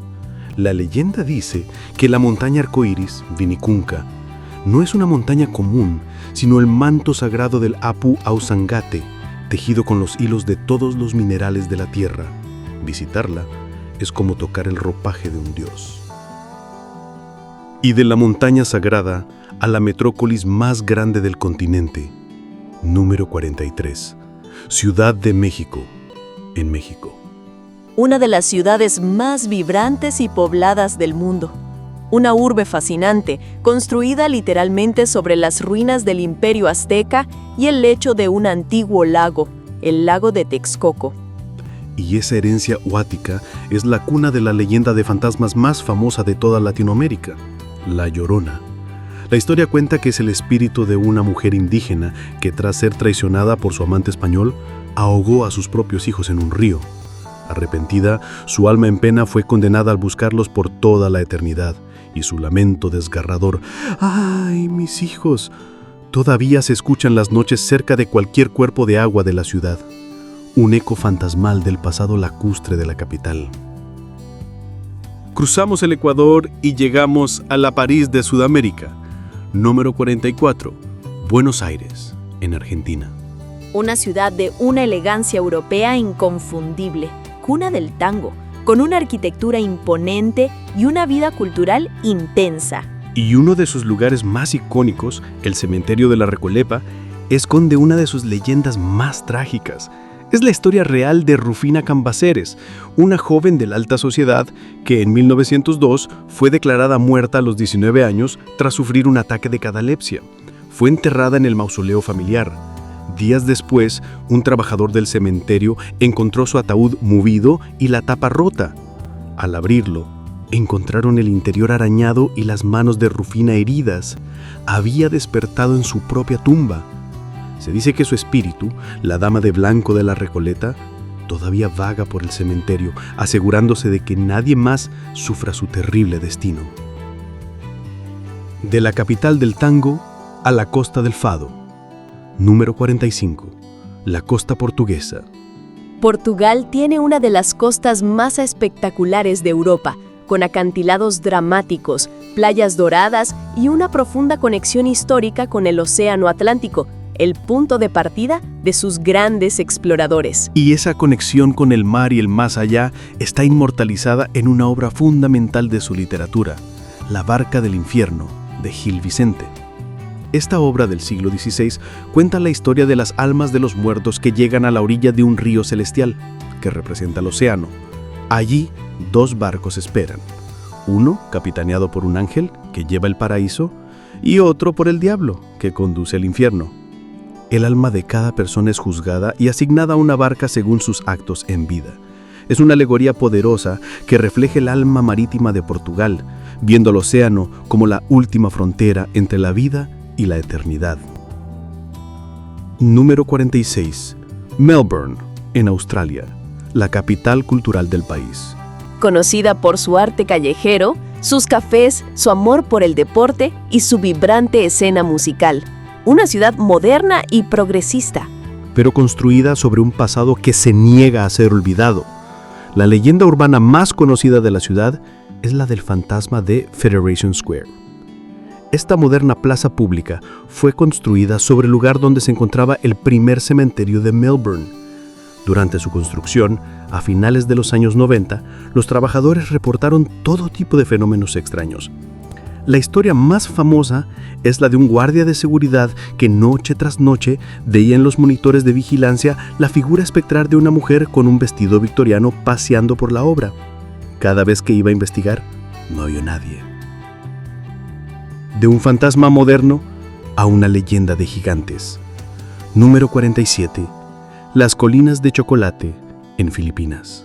La leyenda dice que la montaña arcoíris, Vinicunca, no es una montaña común, sino el manto sagrado del Apu Ausangate, tejido con los hilos de todos los minerales de la tierra. Visitarla es como tocar el ropaje de un dios. Y de la montaña sagrada a la metrópolis más grande del continente, número 43, Ciudad de México, en México. Una de las ciudades más vibrantes y pobladas del mundo. Una urbe fascinante, construida literalmente sobre las ruinas del Imperio Azteca y el lecho de un antiguo lago, el lago de Texcoco. Y esa herencia huática es la cuna de la leyenda de fantasmas más famosa de toda Latinoamérica, La Llorona. La historia cuenta que es el espíritu de una mujer indígena que, tras ser traicionada por su amante español, ahogó a sus propios hijos en un río. Arrepentida, su alma en pena fue condenada al buscarlos por toda la eternidad, y su lamento desgarrador, ¡ay, mis hijos!, todavía se escucha en las noches cerca de cualquier cuerpo de agua de la ciudad. Un eco fantasmal del pasado lacustre de la capital. Cruzamos el Ecuador y llegamos a la París de Sudamérica. Número 44, Buenos Aires, en Argentina. Una ciudad de una elegancia europea inconfundible, cuna del tango, con una arquitectura imponente y una vida cultural intensa. Y uno de sus lugares más icónicos, el cementerio de la Recolepa, esconde una de sus leyendas más trágicas. Es la historia real de Rufina Cambaceres, una joven de la alta sociedad que en 1902 fue declarada muerta a los 19 años tras sufrir un ataque de catalepsia. Fue enterrada en el mausoleo familiar. Días después, un trabajador del cementerio encontró su ataúd movido y la tapa rota. Al abrirlo, encontraron el interior arañado y las manos de Rufina heridas. Había despertado en su propia tumba. Se dice que su espíritu, la dama de blanco de la Recoleta, todavía vaga por el cementerio, asegurándose de que nadie más sufra su terrible destino. De la capital del tango a la costa del fado. Número 45. La costa portuguesa. Portugal tiene una de las costas más espectaculares de Europa, con acantilados dramáticos, playas doradas y una profunda conexión histórica con el Océano Atlántico, el punto de partida de sus grandes exploradores. Y esa conexión con el mar y el más allá está inmortalizada en una obra fundamental de su literatura, La barca del infierno, de Gil Vicente. Esta obra del siglo XVI cuenta la historia de las almas de los muertos que llegan a la orilla de un río celestial, que representa el océano. Allí, dos barcos esperan. Uno, capitaneado por un ángel, que lleva el paraíso, y otro por el diablo, que conduce al infierno. El alma de cada persona es juzgada y asignada a una barca según sus actos en vida. Es una alegoría poderosa que refleja el alma marítima de Portugal, viendo el océano como la última frontera entre la vida y la eternidad. Número 46. Melbourne, en Australia, la capital cultural del país. Conocida por su arte callejero, sus cafés, su amor por el deporte y su vibrante escena musical. Una ciudad moderna y progresista. Pero construida sobre un pasado que se niega a ser olvidado. La leyenda urbana más conocida de la ciudad es la del fantasma de Federation Square. Esta moderna plaza pública fue construida sobre el lugar donde se encontraba el primer cementerio de Melbourne. Durante su construcción, a finales de los años 90, los trabajadores reportaron todo tipo de fenómenos extraños. La historia más famosa es la de un guardia de seguridad que noche tras noche veía en los monitores de vigilancia la figura espectral de una mujer con un vestido victoriano paseando por la obra. Cada vez que iba a investigar, no vio nadie. De un fantasma moderno a una leyenda de gigantes. Número 47. Las colinas de chocolate, en Filipinas.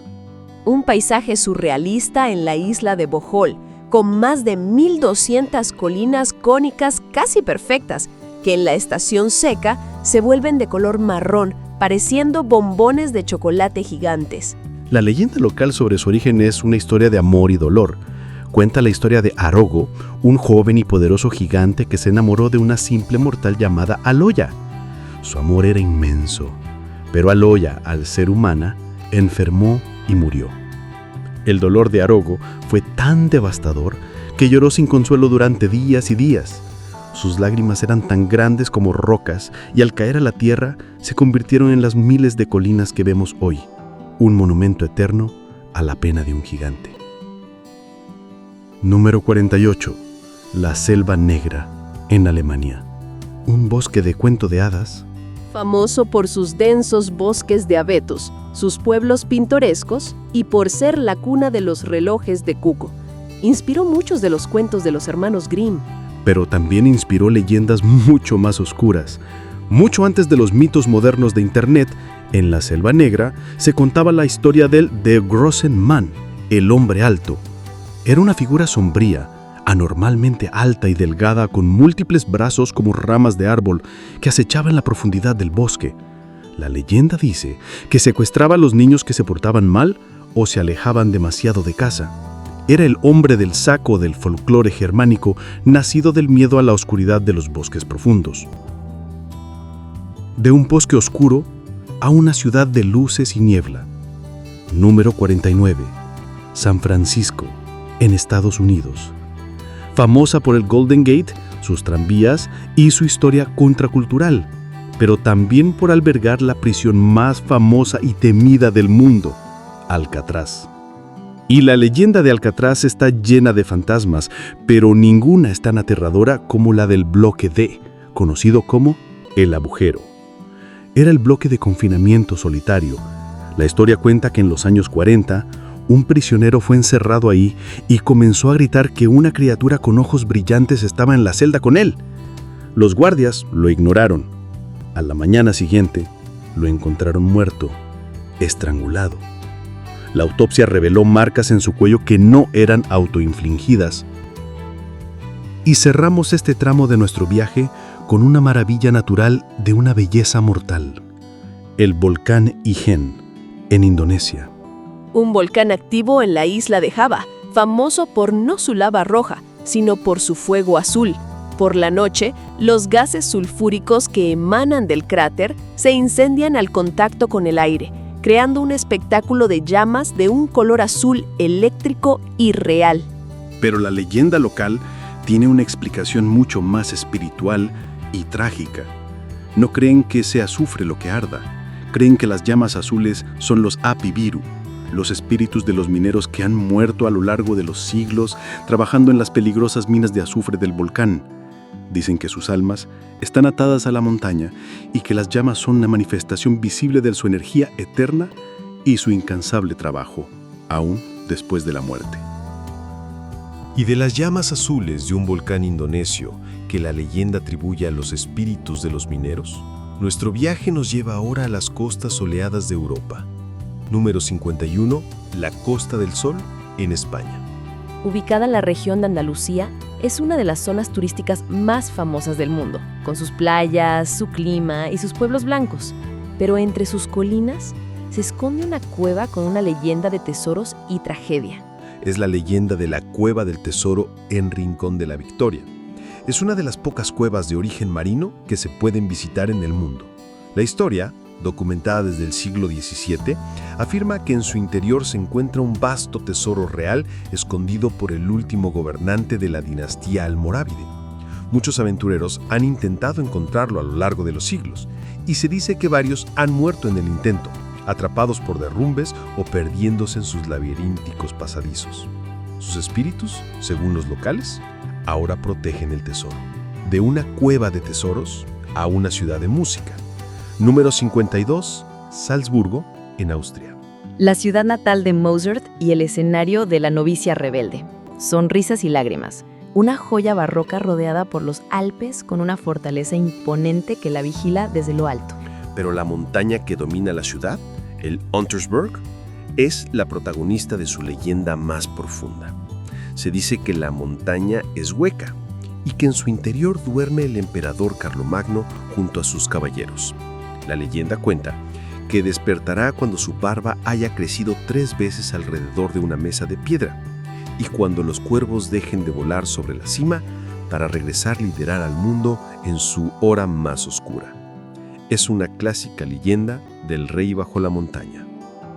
Un paisaje surrealista en la isla de Bohol, con más de 1,200 colinas cónicas casi perfectas, que en la estación seca se vuelven de color marrón, pareciendo bombones de chocolate gigantes. La leyenda local sobre su origen es una historia de amor y dolor. Cuenta la historia de Arogo, un joven y poderoso gigante que se enamoró de una simple mortal llamada Aloya. Su amor era inmenso, pero Aloya, al ser humana, enfermó y murió. El dolor de Arogo fue tan devastador que lloró sin consuelo durante días y días. Sus lágrimas eran tan grandes como rocas y al caer a la tierra se convirtieron en las miles de colinas que vemos hoy, un monumento eterno a la pena de un gigante. Número 48. La Selva Negra, en Alemania. Un bosque de cuento de hadas. Famoso por sus densos bosques de abetos, sus pueblos pintorescos y por ser la cuna de los relojes de cuco. Inspiró muchos de los cuentos de los hermanos Grimm. Pero también inspiró leyendas mucho más oscuras. Mucho antes de los mitos modernos de Internet, en la Selva Negra se contaba la historia del The Großen Mann, el hombre alto. Era una figura sombría, anormalmente alta y delgada con múltiples brazos como ramas de árbol que acechaba en la profundidad del bosque. La leyenda dice que secuestraba a los niños que se portaban mal o se alejaban demasiado de casa. Era el hombre del saco del folclore germánico, nacido del miedo a la oscuridad de los bosques profundos. De un bosque oscuro a una ciudad de luces y niebla. Número 49. San Francisco, en Estados Unidos. Famosa por el Golden Gate, sus tranvías y su historia contracultural, pero también por albergar la prisión más famosa y temida del mundo, Alcatraz. Y la leyenda de Alcatraz está llena de fantasmas, pero ninguna es tan aterradora como la del bloque D, conocido como El Agujero. Era el bloque de confinamiento solitario. La historia cuenta que en los años 40, un prisionero fue encerrado ahí y comenzó a gritar que una criatura con ojos brillantes estaba en la celda con él. Los guardias lo ignoraron. A la mañana siguiente, lo encontraron muerto, estrangulado. La autopsia reveló marcas en su cuello que no eran autoinfligidas. Y cerramos este tramo de nuestro viaje con una maravilla natural de una belleza mortal. El volcán Ijen, en Indonesia. Un volcán activo en la isla de Java, famoso por no su lava roja, sino por su fuego azul. Por la noche, los gases sulfúricos que emanan del cráter se incendian al contacto con el aire, creando un espectáculo de llamas de un color azul eléctrico y real. Pero la leyenda local tiene una explicación mucho más espiritual y trágica. No creen que sea azufre lo que arda. Creen que las llamas azules son los Api Biru, los espíritus de los mineros que han muerto a lo largo de los siglos trabajando en las peligrosas minas de azufre del volcán. Dicen que sus almas están atadas a la montaña y que las llamas son una manifestación visible de su energía eterna y su incansable trabajo, aún después de la muerte. Y de las llamas azules de un volcán indonesio que la leyenda atribuye a los espíritus de los mineros, nuestro viaje nos lleva ahora a las costas soleadas de Europa. Número 51, la Costa del Sol, en España. Ubicada en la región de Andalucía, es una de las zonas turísticas más famosas del mundo, con sus playas, su clima y sus pueblos blancos. Pero entre sus colinas se esconde una cueva con una leyenda de tesoros y tragedia. Es la leyenda de la Cueva del Tesoro en Rincón de la Victoria. Es una de las pocas cuevas de origen marino que se pueden visitar en el mundo. La historia, documentada desde el siglo XVII, afirma que en su interior se encuentra un vasto tesoro real escondido por el último gobernante de la dinastía almorávide. Muchos aventureros han intentado encontrarlo a lo largo de los siglos, y se dice que varios han muerto en el intento, atrapados por derrumbes o perdiéndose en sus laberínticos pasadizos. Sus espíritus, según los locales, ahora protegen el tesoro. De una cueva de tesoros a una ciudad de música. Número 52, Salzburgo, en Austria. La ciudad natal de Mozart y el escenario de La novicia rebelde. Sonrisas y lágrimas. Una joya barroca rodeada por los Alpes con una fortaleza imponente que la vigila desde lo alto. Pero la montaña que domina la ciudad, el Untersberg, es la protagonista de su leyenda más profunda. Se dice que la montaña es hueca y que en su interior duerme el emperador Carlomagno junto a sus caballeros. La leyenda cuenta que despertará cuando su barba haya crecido 3 veces alrededor de una mesa de piedra y cuando los cuervos dejen de volar sobre la cima para regresar a liderar al mundo en su hora más oscura. Es una clásica leyenda del rey bajo la montaña.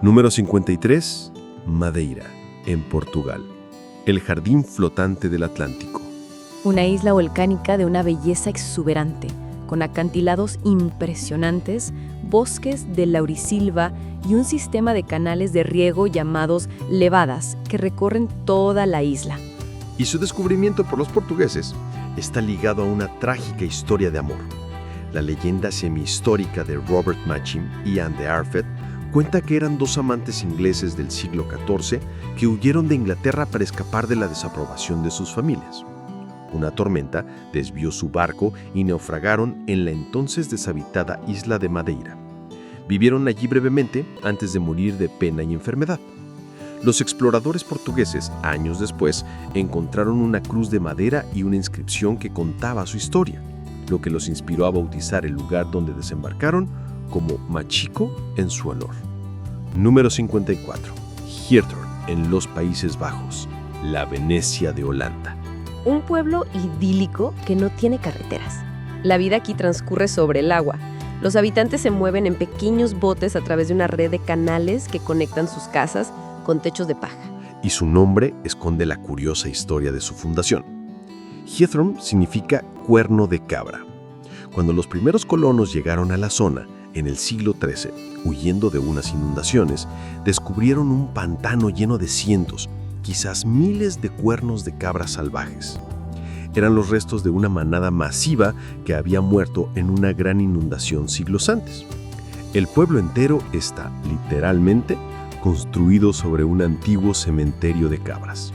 Número 53, Madeira, en Portugal. El jardín flotante del Atlántico. Una isla volcánica de una belleza exuberante, con acantilados impresionantes, bosques de laurisilva y un sistema de canales de riego llamados levadas que recorren toda la isla. Y su descubrimiento por los portugueses está ligado a una trágica historia de amor. La leyenda semi-histórica de Robert Machim y Anne de Arfet cuenta que eran 2 amantes ingleses del siglo XIV que huyeron de Inglaterra para escapar de la desaprobación de sus familias. Una tormenta desvió su barco y naufragaron en la entonces deshabitada isla de Madeira. Vivieron allí brevemente antes de morir de pena y enfermedad. Los exploradores portugueses, años después, encontraron una cruz de madera y una inscripción que contaba su historia, lo que los inspiró a bautizar el lugar donde desembarcaron como Machico en su honor. Número 54. Geertruiden, en los Países Bajos, la Venecia de Holanda. Un pueblo idílico que no tiene carreteras. La vida aquí transcurre sobre el agua. Los habitantes se mueven en pequeños botes a través de una red de canales que conectan sus casas con techos de paja. Y su nombre esconde la curiosa historia de su fundación. Geertruiden significa cuerno de cabra. Cuando los primeros colonos llegaron a la zona, en el siglo XIII, huyendo de unas inundaciones, descubrieron un pantano lleno de cientos, quizás miles de cuernos de cabras salvajes. Eran los restos de una manada masiva que había muerto en una gran inundación siglos antes. El pueblo entero está, literalmente, construido sobre un antiguo cementerio de cabras.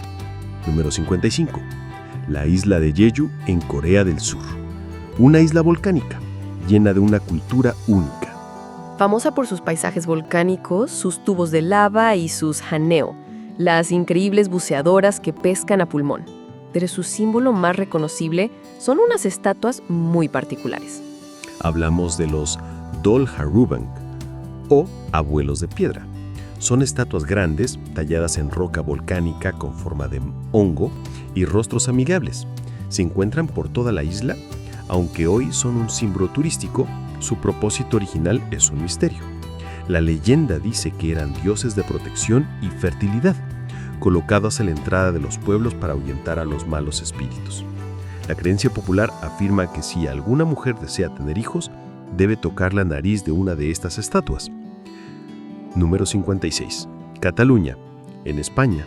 Número 55. La isla de Jeju en Corea del Sur. Una isla volcánica, llena de una cultura única. Famosa por sus paisajes volcánicos, sus tubos de lava y sus haneo, las increíbles buceadoras que pescan a pulmón. Pero su símbolo más reconocible son unas estatuas muy particulares. Hablamos de los Dol Harubang, o abuelos de piedra. Son estatuas grandes, talladas en roca volcánica con forma de hongo y rostros amigables. Se encuentran por toda la isla, aunque hoy son un símbolo turístico. Su propósito original es un misterio. La leyenda dice que eran dioses de protección y fertilidad, colocados a la entrada de los pueblos para ahuyentar a los malos espíritus. La creencia popular afirma que si alguna mujer desea tener hijos, debe tocar la nariz de una de estas estatuas. Número 56. Cataluña, en España.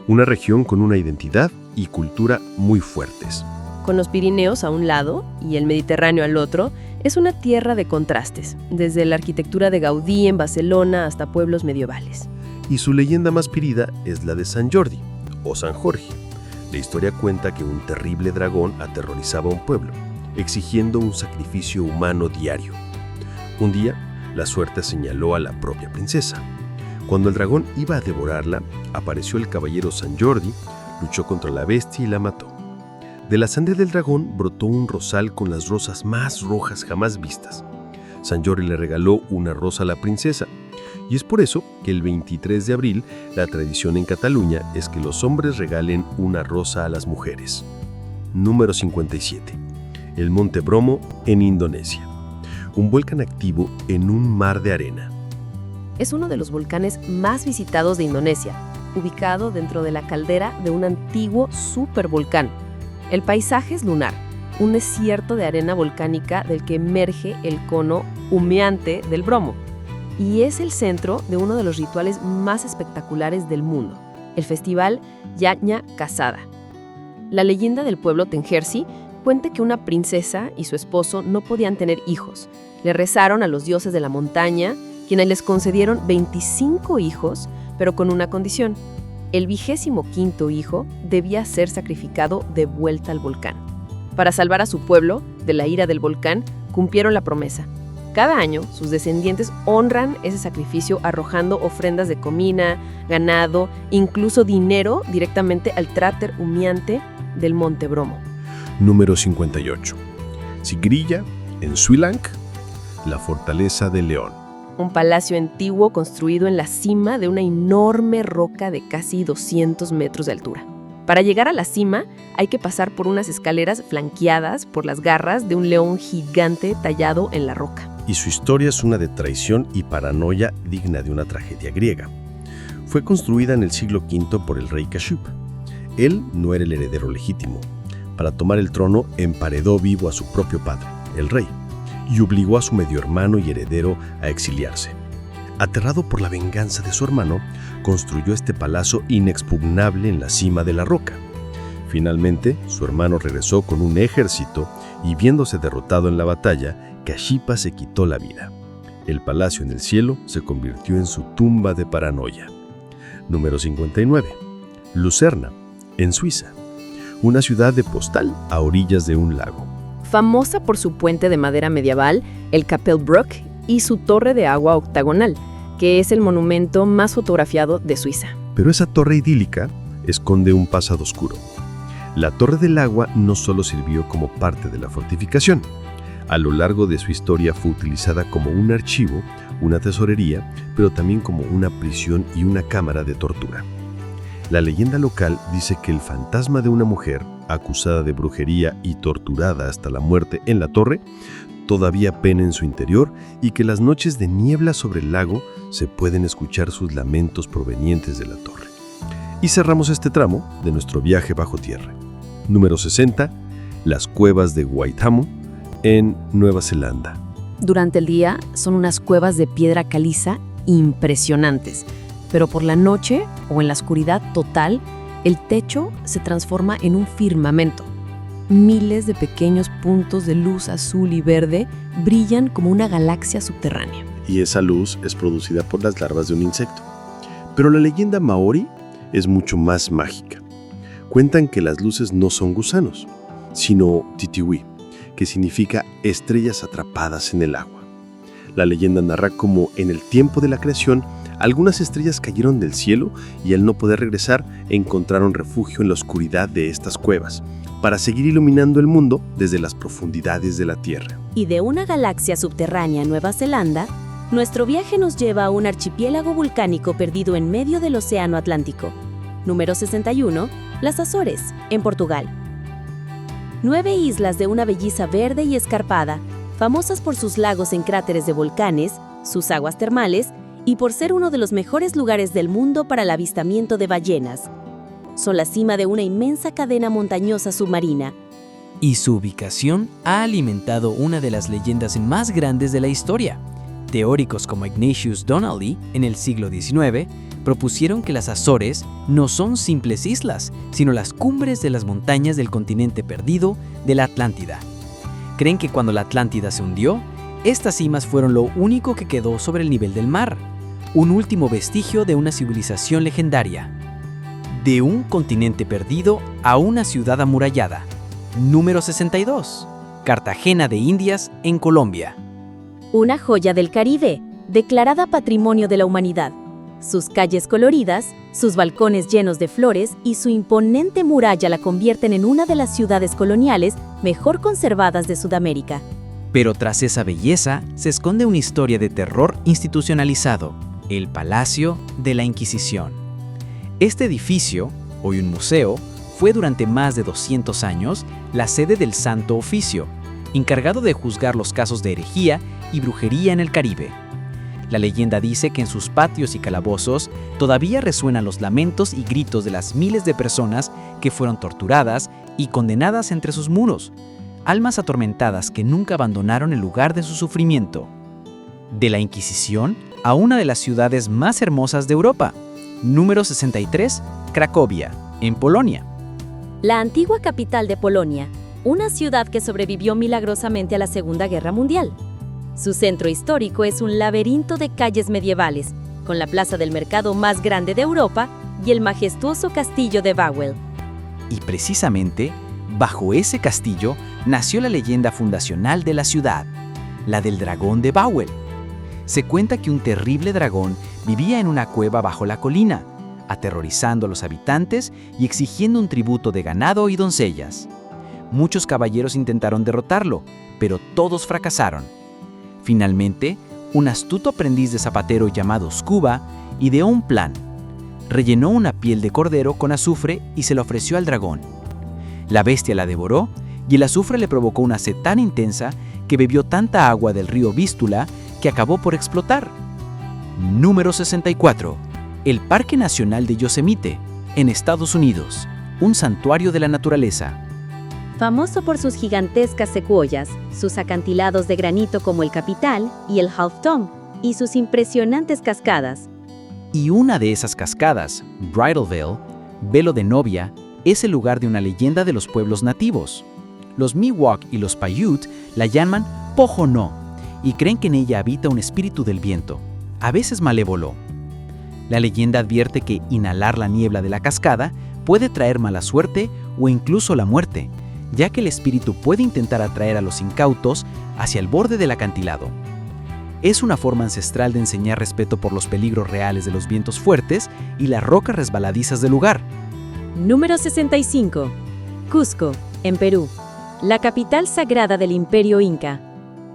Una región con una identidad y cultura muy fuertes. Con los Pirineos a un lado y el Mediterráneo al otro, es una tierra de contrastes, desde la arquitectura de Gaudí en Barcelona hasta pueblos medievales. Y su leyenda más querida es la de San Jordi, o San Jorge. La historia cuenta que un terrible dragón aterrorizaba a un pueblo, exigiendo un sacrificio humano diario. Un día, la suerte señaló a la propia princesa. Cuando el dragón iba a devorarla, apareció el caballero San Jordi, luchó contra la bestia y la mató. De la sangre del dragón brotó un rosal con las rosas más rojas jamás vistas. San Jordi le regaló una rosa a la princesa, y es por eso que el 23 de abril la tradición en Cataluña es que los hombres regalen una rosa a las mujeres. Número 57. El Monte Bromo en Indonesia. Un volcán activo en un mar de arena. Es uno de los volcanes más visitados de Indonesia, ubicado dentro de la caldera de un antiguo supervolcán. El paisaje es lunar, un desierto de arena volcánica del que emerge el cono humeante del Bromo, y es el centro de uno de los rituales más espectaculares del mundo, el festival Yatnya Casada. La leyenda del pueblo Tengersi cuenta que una princesa y su esposo no podían tener hijos. Le rezaron a los dioses de la montaña, quienes les concedieron 25 hijos, pero con una condición. El 25º hijo debía ser sacrificado de vuelta al volcán. Para salvar a su pueblo de la ira del volcán, cumplieron la promesa. Cada año, sus descendientes honran ese sacrificio arrojando ofrendas de comida, ganado, incluso dinero directamente al cráter humeante del Monte Bromo. Número 58. Sigiriya, en Sri Lanka, la fortaleza de León. Un palacio antiguo construido en la cima de una enorme roca de casi 200 metros de altura. Para llegar a la cima hay que pasar por unas escaleras flanqueadas por las garras de un león gigante tallado en la roca. Y su historia es una de traición y paranoia digna de una tragedia griega. Fue construida en el siglo V por el rey Kashyap. Él no era el heredero legítimo. Para tomar el trono emparedó vivo a su propio padre, el rey, y obligó a su medio hermano y heredero a exiliarse. Aterrado por la venganza de su hermano, construyó este palacio inexpugnable en la cima de la roca. Finalmente, su hermano regresó con un ejército y viéndose derrotado en la batalla, Kashyap se quitó la vida. El palacio en el cielo se convirtió en su tumba de paranoia. Número 59. Lucerna, en Suiza. Una ciudad de postal a orillas de un lago. Famosa por su puente de madera medieval, el Kapellbruck, y su torre de agua octagonal, que es el monumento más fotografiado de Suiza. Pero esa torre idílica esconde un pasado oscuro. La Torre del Agua no solo sirvió como parte de la fortificación. A lo largo de su historia fue utilizada como un archivo, una tesorería, pero también como una prisión y una cámara de tortura. La leyenda local dice que el fantasma de una mujer, acusada de brujería y torturada hasta la muerte en la torre, todavía pena en su interior y que las noches de niebla sobre el lago se pueden escuchar sus lamentos provenientes de la torre. Y cerramos este tramo de nuestro viaje bajo tierra. Número 60, las cuevas de Waitamunu, en Nueva Zelanda. Durante el día son unas cuevas de piedra caliza impresionantes, pero por la noche o en la oscuridad total, el techo se transforma en un firmamento. Miles de pequeños puntos de luz azul y verde brillan como una galaxia subterránea. Y esa luz es producida por las larvas de un insecto. Pero la leyenda maorí es mucho más mágica. Cuentan que las luces no son gusanos, sino titiwi, que significa estrellas atrapadas en el agua. La leyenda narra cómo en el tiempo de la creación algunas estrellas cayeron del cielo y al no poder regresar encontraron refugio en la oscuridad de estas cuevas para seguir iluminando el mundo desde las profundidades de la Tierra. Y de una galaxia subterránea a Nueva Zelanda, nuestro viaje nos lleva a un archipiélago volcánico perdido en medio del Océano Atlántico. Número 61, las Azores, en Portugal. 9 islas de una belleza verde y escarpada, famosas por sus lagos en cráteres de volcanes, sus aguas termales y por ser uno de los mejores lugares del mundo para el avistamiento de ballenas. Son la cima de una inmensa cadena montañosa submarina. Y su ubicación ha alimentado una de las leyendas más grandes de la historia. Teóricos como Ignatius Donnelly, en el siglo XIX, propusieron que las Azores no son simples islas, sino las cumbres de las montañas del continente perdido de la Atlántida. Creen que cuando la Atlántida se hundió, estas cimas fueron lo único que quedó sobre el nivel del mar, un último vestigio de una civilización legendaria. De un continente perdido a una ciudad amurallada. Número 62. Cartagena de Indias, en Colombia. Una joya del Caribe, declarada Patrimonio de la Humanidad. Sus calles coloridas, sus balcones llenos de flores y su imponente muralla la convierten en una de las ciudades coloniales mejor conservadas de Sudamérica. Pero tras esa belleza se esconde una historia de terror institucionalizado, el Palacio de la Inquisición. Este edificio, hoy un museo, fue durante más de 200 años la sede del Santo Oficio, encargado de juzgar los casos de herejía y brujería en el Caribe. La leyenda dice que en sus patios y calabozos todavía resuenan los lamentos y gritos de las miles de personas que fueron torturadas y condenadas entre sus muros, almas atormentadas que nunca abandonaron el lugar de su sufrimiento. De la Inquisición a una de las ciudades más hermosas de Europa. Número 63, Cracovia, en Polonia. La antigua capital de Polonia, una ciudad que sobrevivió milagrosamente a la Segunda Guerra Mundial. Su centro histórico es un laberinto de calles medievales, con la plaza del mercado más grande de Europa y el majestuoso castillo de Wawel. Y precisamente, bajo ese castillo nació la leyenda fundacional de la ciudad, la del dragón de Wawel. Se cuenta que un terrible dragón vivía en una cueva bajo la colina, aterrorizando a los habitantes y exigiendo un tributo de ganado y doncellas. Muchos caballeros intentaron derrotarlo, pero todos fracasaron. Finalmente, un astuto aprendiz de zapatero llamado Scuba ideó un plan. Rellenó una piel de cordero con azufre y se la ofreció al dragón. La bestia la devoró y el azufre le provocó una sed tan intensa que bebió tanta agua del río Vístula que acabó por explotar. Número 64. El Parque Nacional de Yosemite, en Estados Unidos, un santuario de la naturaleza. Famoso por sus gigantescas secuoyas, sus acantilados de granito como el Capital y el Half Dome, y sus impresionantes cascadas. Y una de esas cascadas, Bridal Veil, velo de novia, es el lugar de una leyenda de los pueblos nativos. Los Miwok y los Paiute la llaman Pohono y creen que en ella habita un espíritu del viento, a veces malévolo. La leyenda advierte que inhalar la niebla de la cascada puede traer mala suerte o incluso la muerte, ya que el espíritu puede intentar atraer a los incautos hacia el borde del acantilado. Es una forma ancestral de enseñar respeto por los peligros reales de los vientos fuertes y las rocas resbaladizas del lugar. Número 65. Cusco, en Perú. La capital sagrada del Imperio Inca.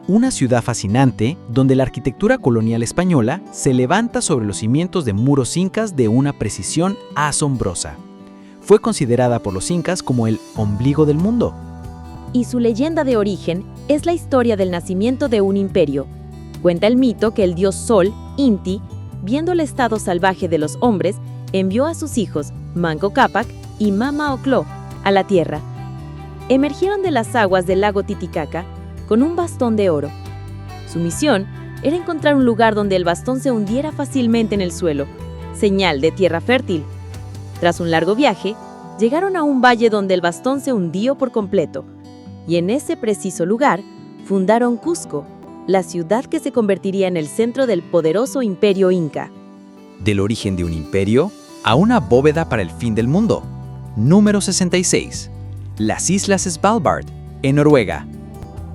Una ciudad fascinante donde la arquitectura colonial española se levanta sobre los cimientos de muros incas de una precisión asombrosa. Fue considerada por los incas como el ombligo del mundo. Y su leyenda de origen es la historia del nacimiento de un imperio. Cuenta el mito que el dios Sol, Inti, viendo el estado salvaje de los hombres, envió a sus hijos, Manco Cápac y Mama Ocló, a la tierra. Emergieron de las aguas del lago Titicaca con un bastón de oro. Su misión era encontrar un lugar donde el bastón se hundiera fácilmente en el suelo, señal de tierra fértil. Tras un largo viaje, llegaron a un valle donde el bastón se hundió por completo, y en ese preciso lugar fundaron Cusco, la ciudad que se convertiría en el centro del poderoso imperio inca. Del origen de un imperio a una bóveda para el fin del mundo. Número 66. Las Islas Svalbard, en Noruega.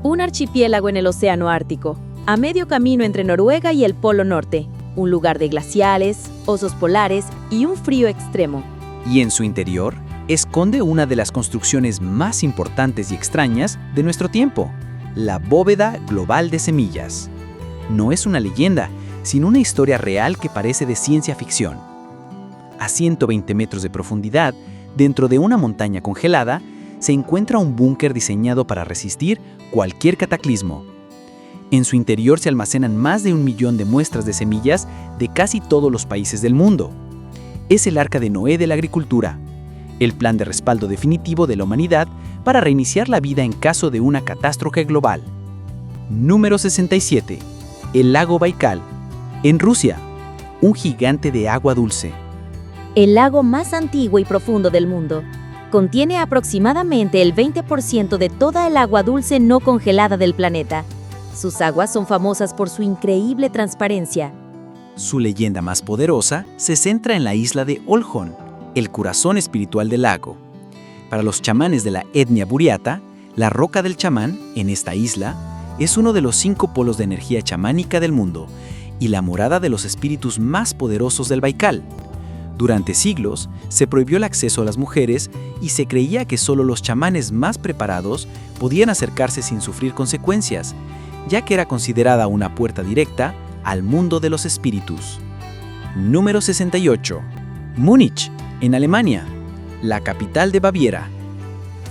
Un archipiélago en el Océano Ártico, a medio camino entre Noruega y el Polo Norte, un lugar de glaciares, osos polares y un frío extremo. Y en su interior esconde una de las construcciones más importantes y extrañas de nuestro tiempo, la bóveda global de semillas. No es una leyenda, sino una historia real que parece de ciencia ficción. A 120 metros de profundidad, dentro de una montaña congelada, se encuentra un búnker diseñado para resistir cualquier cataclismo. En su interior se almacenan más de 1 millón de muestras de semillas de casi todos los países del mundo. Es el arca de Noé de la agricultura, el plan de respaldo definitivo de la humanidad para reiniciar la vida en caso de una catástrofe global. Número 67. El lago Baikal, en Rusia, un gigante de agua dulce. El lago más antiguo y profundo del mundo. Contiene aproximadamente el 20% de toda el agua dulce no congelada del planeta. Sus aguas son famosas por su increíble transparencia. Su leyenda más poderosa se centra en la isla de Olkhon, el corazón espiritual del lago. Para los chamanes de la etnia buriata, la roca del chamán, en esta isla, es uno de los 5 polos de energía chamánica del mundo y la morada de los espíritus más poderosos del Baikal. Durante siglos, se prohibió el acceso a las mujeres y se creía que solo los chamanes más preparados podían acercarse sin sufrir consecuencias, ya que era considerada una puerta directa al mundo de los espíritus. Número 68. Múnich, en Alemania, la capital de Baviera.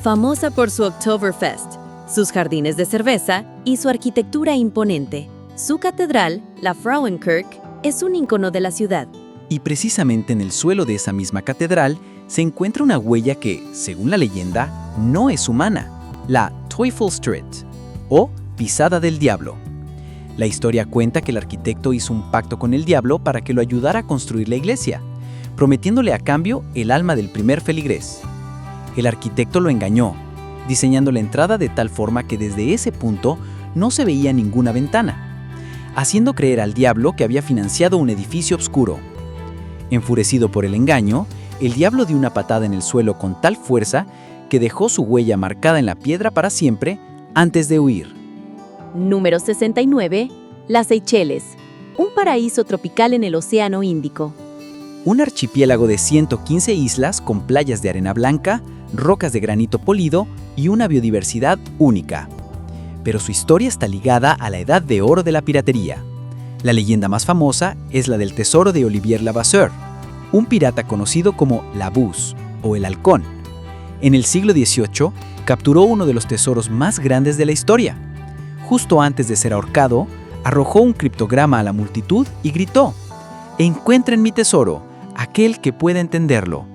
Famosa por su Oktoberfest, sus jardines de cerveza y su arquitectura imponente. Su catedral, la Frauenkirche, es un ícono de la ciudad. Y precisamente en el suelo de esa misma catedral se encuentra una huella que, según la leyenda, no es humana, la Teufelstritt, o pisada del diablo. La historia cuenta que el arquitecto hizo un pacto con el diablo para que lo ayudara a construir la iglesia, prometiéndole a cambio el alma del primer feligrés. El arquitecto lo engañó, diseñando la entrada de tal forma que desde ese punto no se veía ninguna ventana, haciendo creer al diablo que había financiado un edificio oscuro. Enfurecido por el engaño, el diablo dio una patada en el suelo con tal fuerza que dejó su huella marcada en la piedra para siempre antes de huir. Número 69. Las Seychelles, un paraíso tropical en el Océano Índico. Un archipiélago de 115 islas con playas de arena blanca, rocas de granito polido y una biodiversidad única. Pero su historia está ligada a la edad de oro de la piratería. La leyenda más famosa es la del tesoro de Olivier Levasseur, un pirata conocido como la Buse o el Halcón. En el siglo XVIII capturó uno de los tesoros más grandes de la historia. Justo antes de ser ahorcado, arrojó un criptograma a la multitud y gritó: «Encuentren mi tesoro, aquel que pueda entenderlo».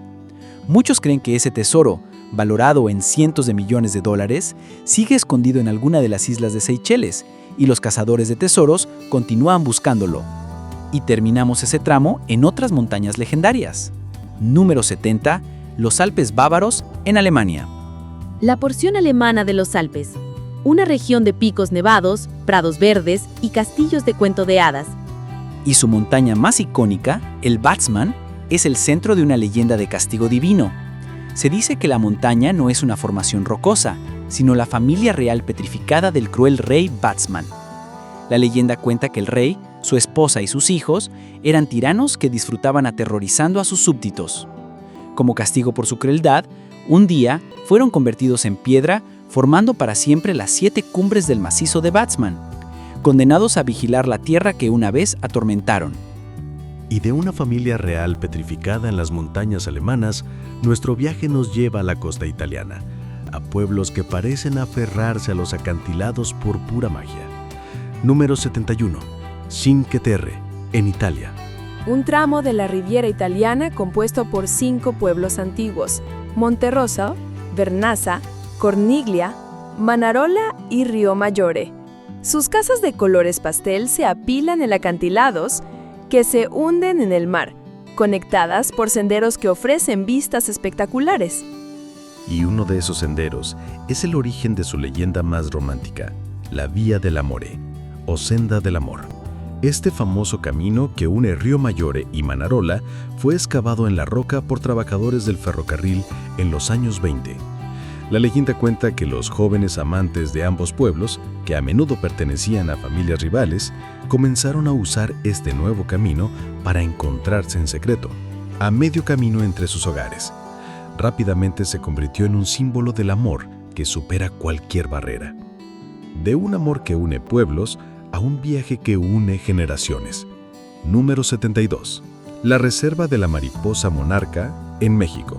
Muchos creen que ese tesoro, valorado en cientos de millones de dólares, sigue escondido en alguna de las islas de Seychelles, y los cazadores de tesoros continúan buscándolo. Y terminamos ese tramo en otras montañas legendarias. Número 70. Los Alpes bávaros, en Alemania. La porción alemana de los Alpes, una región de picos nevados, prados verdes y castillos de cuento de hadas. Y su montaña más icónica, el Watzmann, es el centro de una leyenda de castigo divino. Se dice que la montaña no es una formación rocosa, sino la familia real petrificada del cruel rey Watzmann. La leyenda cuenta que el rey, su esposa y sus hijos eran tiranos que disfrutaban aterrorizando a sus súbditos. Como castigo por su crueldad, un día fueron convertidos en piedra, formando para siempre las 7 cumbres del macizo de Batzman, condenados a vigilar la tierra que una vez atormentaron. Y de una familia real petrificada en las montañas alemanas, nuestro viaje nos lleva a la costa italiana, a pueblos que parecen aferrarse a los acantilados por pura magia. Número 71. Cinque Terre, en Italia. Un tramo de la Riviera italiana compuesto por 5 pueblos antiguos: Monterosso, Vernazza, Corniglia, Manarola y Rio Maggiore. Sus casas de colores pastel se apilan en acantilados que se hunden en el mar, conectadas por senderos que ofrecen vistas espectaculares. Y uno de esos senderos es el origen de su leyenda más romántica, la Vía dell'Amore, o Senda del Amor. Este famoso camino que une Rio Maggiore y Manarola fue excavado en la roca por trabajadores del ferrocarril en los años 20. La leyenda cuenta que los jóvenes amantes de ambos pueblos, que a menudo pertenecían a familias rivales, comenzaron a usar este nuevo camino para encontrarse en secreto, a medio camino entre sus hogares. Rápidamente se convirtió en un símbolo del amor que supera cualquier barrera. De un amor que une pueblos a un viaje que une generaciones. Número 72. La Reserva de la Mariposa Monarca, en México.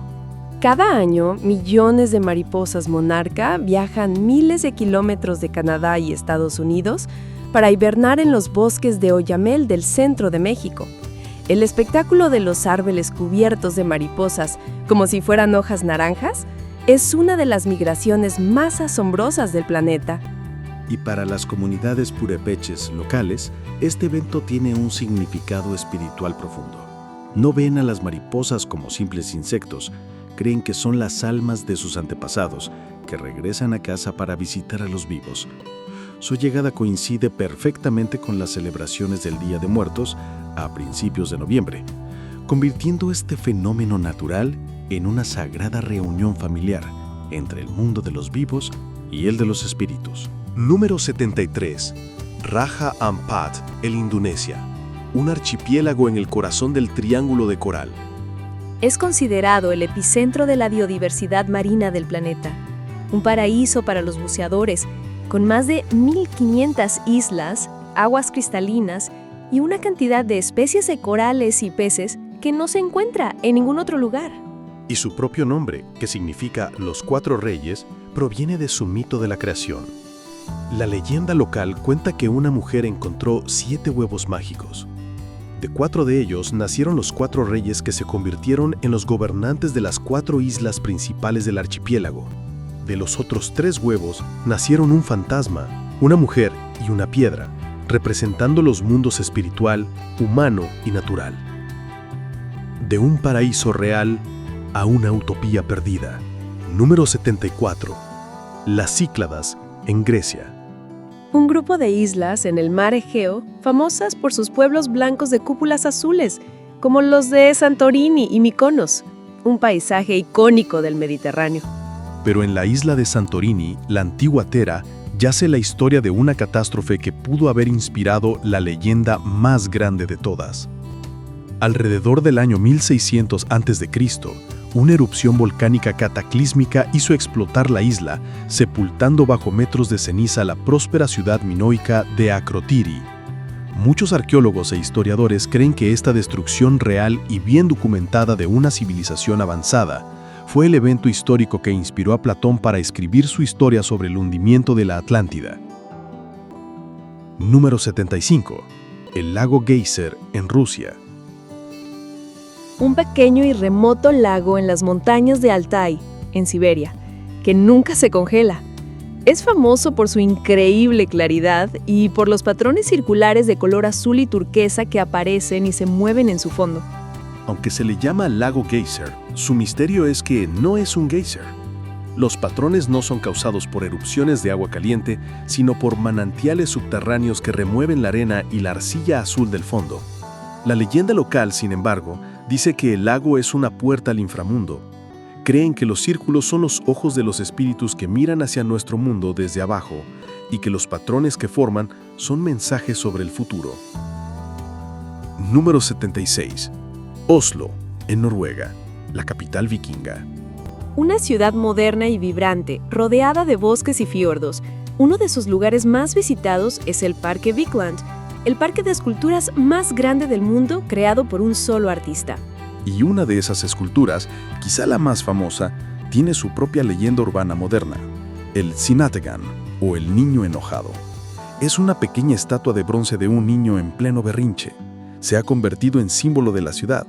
Cada año, millones de mariposas monarca viajan miles de kilómetros de Canadá y Estados Unidos para hibernar en los bosques de Oyamel del centro de México. El espectáculo de los árboles cubiertos de mariposas, como si fueran hojas naranjas, es una de las migraciones más asombrosas del planeta. Y para las comunidades purépeches locales, este evento tiene un significado espiritual profundo. No ven a las mariposas como simples insectos, creen que son las almas de sus antepasados, que regresan a casa para visitar a los vivos. Su llegada coincide perfectamente con las celebraciones del Día de Muertos a principios de noviembre, convirtiendo este fenómeno natural en una sagrada reunión familiar entre el mundo de los vivos y el de los espíritus. Número 73. Raja Ampat, en Indonesia. Un archipiélago en el corazón del Triángulo de Coral. Es considerado el epicentro de la biodiversidad marina del planeta, un paraíso para los buceadores, con más de 1.500 islas, aguas cristalinas y una cantidad de especies de corales y peces que no se encuentra en ningún otro lugar. Y su propio nombre, que significa los 4 reyes, proviene de su mito de la creación. La leyenda local cuenta que una mujer encontró 7 huevos mágicos. De 4 de ellos nacieron los 4 reyes que se convirtieron en los gobernantes de las 4 islas principales del archipiélago. De los otros 3 huevos nacieron un fantasma, una mujer y una piedra, representando los mundos espiritual, humano y natural. De un paraíso real a una utopía perdida. Número 74. Las Cícladas, en Grecia. Un grupo de islas en el mar Egeo, famosas por sus pueblos blancos de cúpulas azules, como los de Santorini y Mykonos, un paisaje icónico del Mediterráneo. Pero en la isla de Santorini, la antigua Tera, yace la historia de una catástrofe que pudo haber inspirado la leyenda más grande de todas. Alrededor del año 1600 a.C., una erupción volcánica cataclísmica hizo explotar la isla, sepultando bajo metros de ceniza la próspera ciudad minoica de Akrotiri. Muchos arqueólogos e historiadores creen que esta destrucción real y bien documentada de una civilización avanzada fue el evento histórico que inspiró a Platón para escribir su historia sobre el hundimiento de la Atlántida. Número 75. El lago Geyser, en Rusia. Un pequeño y remoto lago en las montañas de Altai, en Siberia, que nunca se congela. Es famoso por su increíble claridad y por los patrones circulares de color azul y turquesa que aparecen y se mueven en su fondo. Aunque se le llama lago Geyser, su misterio es que no es un geyser. Los patrones no son causados por erupciones de agua caliente, sino por manantiales subterráneos que remueven la arena y la arcilla azul del fondo. La leyenda local, sin embargo, dice que el lago es una puerta al inframundo. Creen que los círculos son los ojos de los espíritus que miran hacia nuestro mundo desde abajo y que los patrones que forman son mensajes sobre el futuro. Número 76. Oslo, en Noruega, la capital vikinga. Una ciudad moderna y vibrante, rodeada de bosques y fiordos. Uno de sus lugares más visitados es el Parque Vikland, el parque de esculturas más grande del mundo creado por un solo artista. Y una de esas esculturas, quizá la más famosa, tiene su propia leyenda urbana moderna, el Sinategan, o el niño enojado. Es una pequeña estatua de bronce de un niño en pleno berrinche. Se ha convertido en símbolo de la ciudad.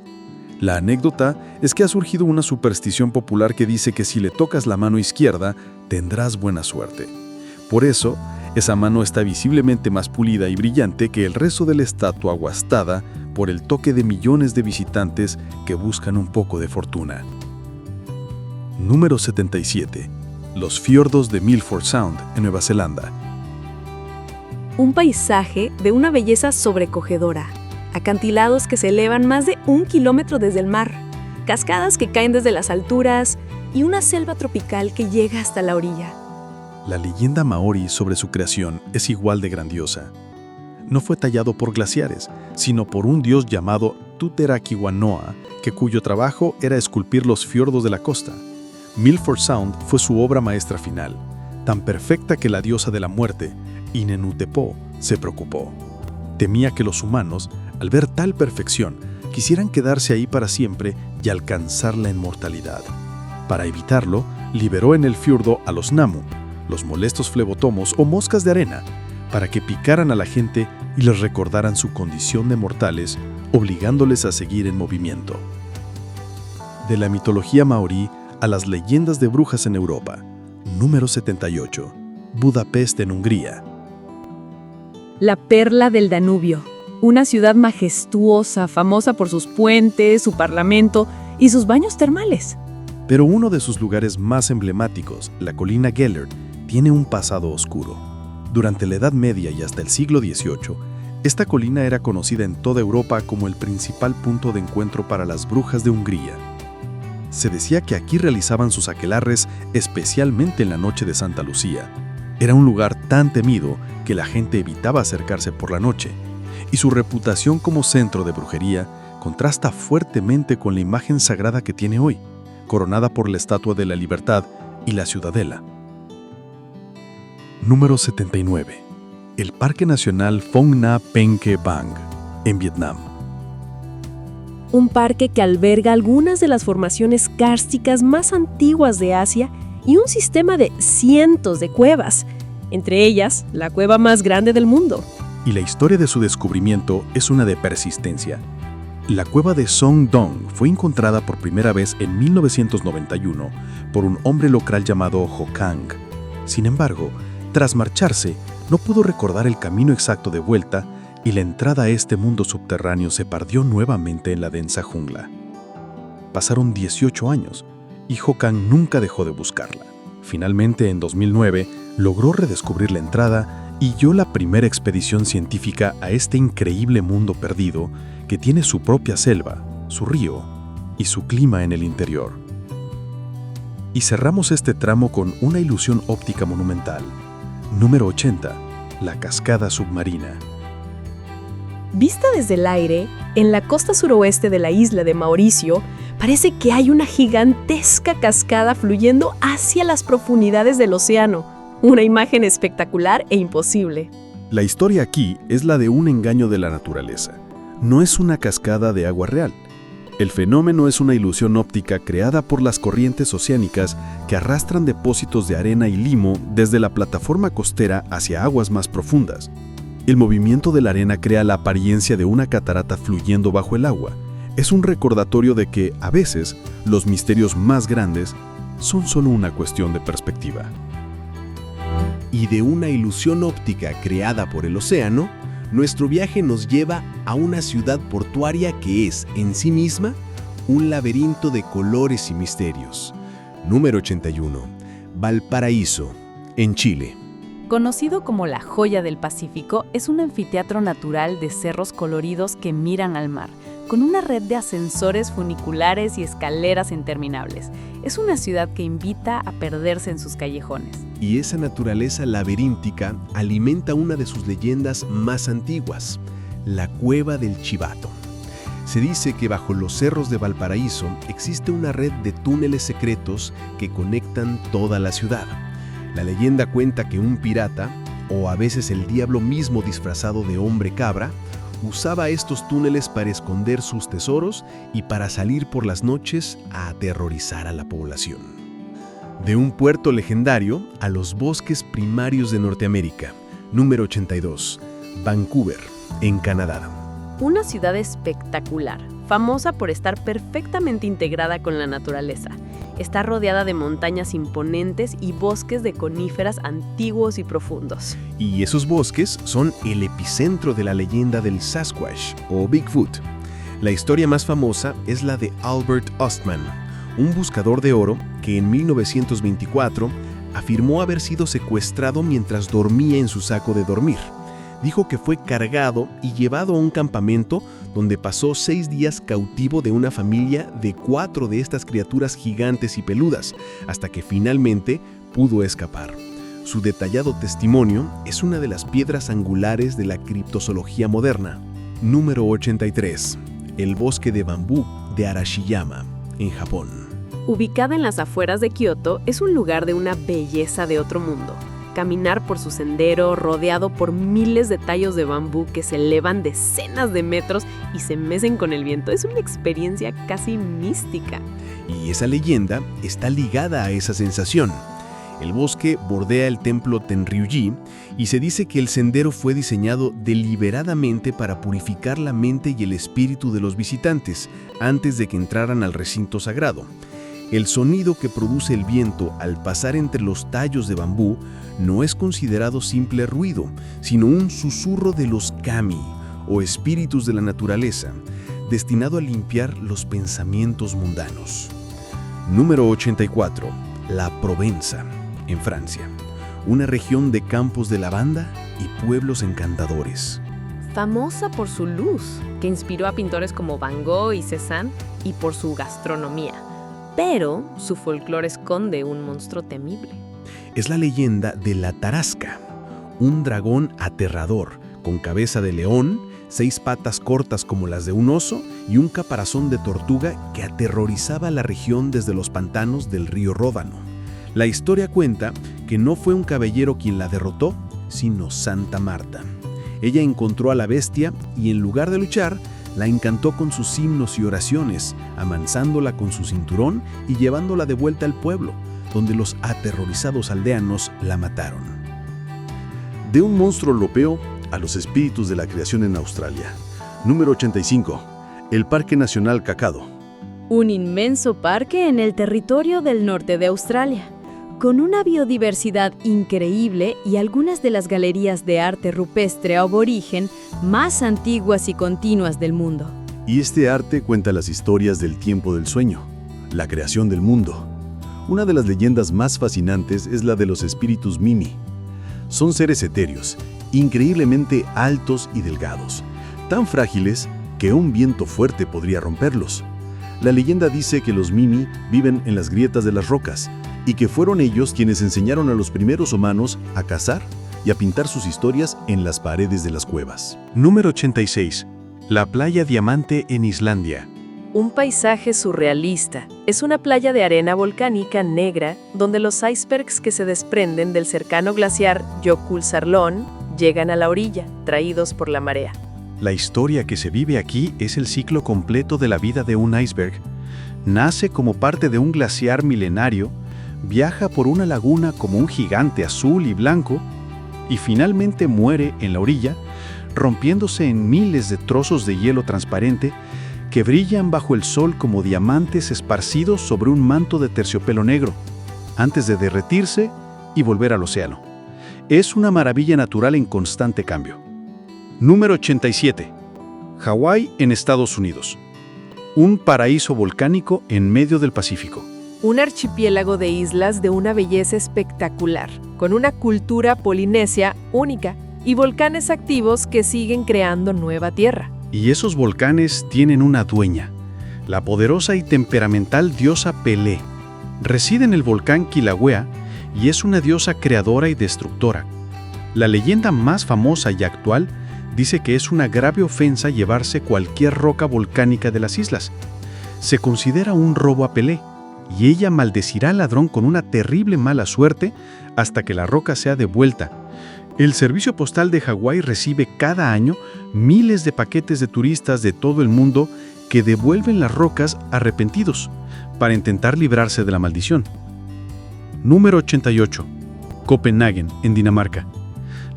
La anécdota es que ha surgido una superstición popular que dice que si le tocas la mano izquierda, tendrás buena suerte. Por eso, esa mano está visiblemente más pulida y brillante que el resto de la estatua aguastada por el toque de millones de visitantes que buscan un poco de fortuna. Número 77. Los fiordos de Milford Sound, en Nueva Zelanda. Un paisaje de una belleza sobrecogedora. Acantilados que se elevan más de 1 kilómetro desde el mar, cascadas que caen desde las alturas y una selva tropical que llega hasta la orilla. La leyenda maorí sobre su creación es igual de grandiosa. No fue tallado por glaciares, sino por un dios llamado Tuterakiwanoa, cuyo trabajo era esculpir los fiordos de la costa. Milford Sound fue su obra maestra final, tan perfecta que la diosa de la muerte, Inenutepo, se preocupó. Temía que los humanos, al ver tal perfección, quisieran quedarse ahí para siempre y alcanzar la inmortalidad. Para evitarlo, liberó en el fiordo a los Namu, los molestos flebotomos o moscas de arena, para que picaran a la gente y les recordaran su condición de mortales, obligándoles a seguir en movimiento. De la mitología maorí a las leyendas de brujas en Europa. Número 78. Budapest en Hungría. La perla del Danubio, una ciudad majestuosa, famosa por sus puentes, su parlamento y sus baños termales. Pero uno de sus lugares más emblemáticos, la colina Gellert, tiene un pasado oscuro. Durante la Edad Media y hasta el siglo XVIII, esta colina era conocida en toda Europa como el principal punto de encuentro para las brujas de Hungría. Se decía que aquí realizaban sus aquelarres, especialmente en la noche de Santa Lucía. Era un lugar tan temido que la gente evitaba acercarse por la noche, y su reputación como centro de brujería contrasta fuertemente con la imagen sagrada que tiene hoy, coronada por la Estatua de la Libertad y la Ciudadela. Número 79. El Parque Nacional Phong Nha Pen Ke Bang, en Vietnam. Un parque que alberga algunas de las formaciones kársticas más antiguas de Asia y un sistema de cientos de cuevas, entre ellas la cueva más grande del mundo. Y la historia de su descubrimiento es una de persistencia. La cueva de Song Dong fue encontrada por primera vez en 1991 por un hombre local llamado Ho Kang. Sin embargo, tras marcharse, no pudo recordar el camino exacto de vuelta y la entrada a este mundo subterráneo se perdió nuevamente en la densa jungla. Pasaron 18 años y Ho Kang nunca dejó de buscarla. Finalmente, en 2009, logró redescubrir la entrada y guió la primera expedición científica a este increíble mundo perdido que tiene su propia selva, su río y su clima en el interior. Y cerramos este tramo con una ilusión óptica monumental. Número 80. La cascada submarina. Vista desde el aire, en la costa suroeste de la isla de Mauricio, parece que hay una gigantesca cascada fluyendo hacia las profundidades del océano. Una imagen espectacular e imposible. La historia aquí es la de un engaño de la naturaleza. No es una cascada de agua real. El fenómeno es una ilusión óptica creada por las corrientes oceánicas que arrastran depósitos de arena y limo desde la plataforma costera hacia aguas más profundas. El movimiento de la arena crea la apariencia de una catarata fluyendo bajo el agua. Es un recordatorio de que, a veces, los misterios más grandes son solo una cuestión de perspectiva. Y de una ilusión óptica creada por el océano, nuestro viaje nos lleva a una ciudad portuaria que es, en sí misma, un laberinto de colores y misterios. Número 81. Valparaíso, en Chile. Conocido como la joya del Pacífico, es un anfiteatro natural de cerros coloridos que miran al mar, con una red de ascensores funiculares y escaleras interminables. Es una ciudad que invita a perderse en sus callejones. Y esa naturaleza laberíntica alimenta una de sus leyendas más antiguas, la Cueva del Chivato. Se dice que bajo los cerros de Valparaíso existe una red de túneles secretos que conectan toda la ciudad. La leyenda cuenta que un pirata, o a veces el diablo mismo disfrazado de hombre cabra, usaba estos túneles para esconder sus tesoros y para salir por las noches a aterrorizar a la población. De un puerto legendario a los bosques primarios de Norteamérica. Número 82. Vancouver, en Canadá. Una ciudad espectacular, famosa por estar perfectamente integrada con la naturaleza. Está rodeada de montañas imponentes y bosques de coníferas antiguos y profundos. Y esos bosques son el epicentro de la leyenda del Sasquatch o Bigfoot. La historia más famosa es la de Albert Ostman, un buscador de oro que en 1924 afirmó haber sido secuestrado mientras dormía en su saco de dormir. Dijo que fue cargado y llevado a un campamento donde pasó 6 días cautivo de una familia de 4 de estas criaturas gigantes y peludas, hasta que finalmente pudo escapar. Su detallado testimonio es una de las piedras angulares de la criptozoología moderna. Número 83. El bosque de bambú de Arashiyama, en Japón. Ubicada en las afueras de Kioto, es un lugar de una belleza de otro mundo. Caminar por su sendero rodeado por miles de tallos de bambú que se elevan decenas de metros y se mecen con el viento es una experiencia casi mística. Y esa leyenda está ligada a esa sensación. El bosque bordea el templo Tenryuji y se dice que el sendero fue diseñado deliberadamente para purificar la mente y el espíritu de los visitantes antes de que entraran al recinto sagrado. El sonido que produce el viento al pasar entre los tallos de bambú no es considerado simple ruido, sino un susurro de los kami, o espíritus de la naturaleza, destinado a limpiar los pensamientos mundanos. Número 84. La Provenza, en Francia. Una región de campos de lavanda y pueblos encantadores. Famosa por su luz, que inspiró a pintores como Van Gogh y Cézanne, y por su gastronomía. Pero su folclore esconde un monstruo temible. Es la leyenda de la Tarasca, un dragón aterrador, con cabeza de león, 6 patas cortas como las de un oso y un caparazón de tortuga que aterrorizaba la región desde los pantanos del río Ródano. La historia cuenta que no fue un caballero quien la derrotó, sino Santa Marta. Ella encontró a la bestia y en lugar de luchar, la encantó con sus himnos y oraciones, amansándola con su cinturón y llevándola de vuelta al pueblo, donde los aterrorizados aldeanos la mataron. De un monstruo europeo a los espíritus de la creación en Australia. Número 85. El Parque Nacional Kakadu. Un inmenso parque en el territorio del norte de Australia, con una biodiversidad increíble y algunas de las galerías de arte rupestre aborigen más antiguas y continuas del mundo. Y este arte cuenta las historias del tiempo del sueño, la creación del mundo. Una de las leyendas más fascinantes es la de los espíritus Mimi. Son seres etéreos, increíblemente altos y delgados, tan frágiles que un viento fuerte podría romperlos. La leyenda dice que los Mimi viven en las grietas de las rocas y que fueron ellos quienes enseñaron a los primeros humanos a cazar y a pintar sus historias en las paredes de las cuevas. Número 86. La playa Diamante en Islandia. Un paisaje surrealista. Es una playa de arena volcánica negra donde los icebergs que se desprenden del cercano glaciar Jökulsárlón llegan a la orilla, traídos por la marea. La historia que se vive aquí es el ciclo completo de la vida de un iceberg. Nace como parte de un glaciar milenario, viaja por una laguna como un gigante azul y blanco y finalmente muere en la orilla, rompiéndose en miles de trozos de hielo transparente que brillan bajo el sol como diamantes esparcidos sobre un manto de terciopelo negro, antes de derretirse y volver al océano. Es una maravilla natural en constante cambio. Número 87. Hawái en Estados Unidos. Un paraíso volcánico en medio del Pacífico. Un archipiélago de islas de una belleza espectacular, con una cultura polinesia única y volcanes activos que siguen creando nueva tierra. Y esos volcanes tienen una dueña, la poderosa y temperamental diosa Pelé. Reside en el volcán Kilauea y es una diosa creadora y destructora. La leyenda más famosa y actual dice que es una grave ofensa llevarse cualquier roca volcánica de las islas. Se considera un robo a Pelé, y ella maldecirá al ladrón con una terrible mala suerte hasta que la roca sea devuelta. El Servicio Postal de Hawái recibe cada año miles de paquetes de turistas de todo el mundo que devuelven las rocas arrepentidos para intentar librarse de la maldición. Número 88. Copenhague, en Dinamarca.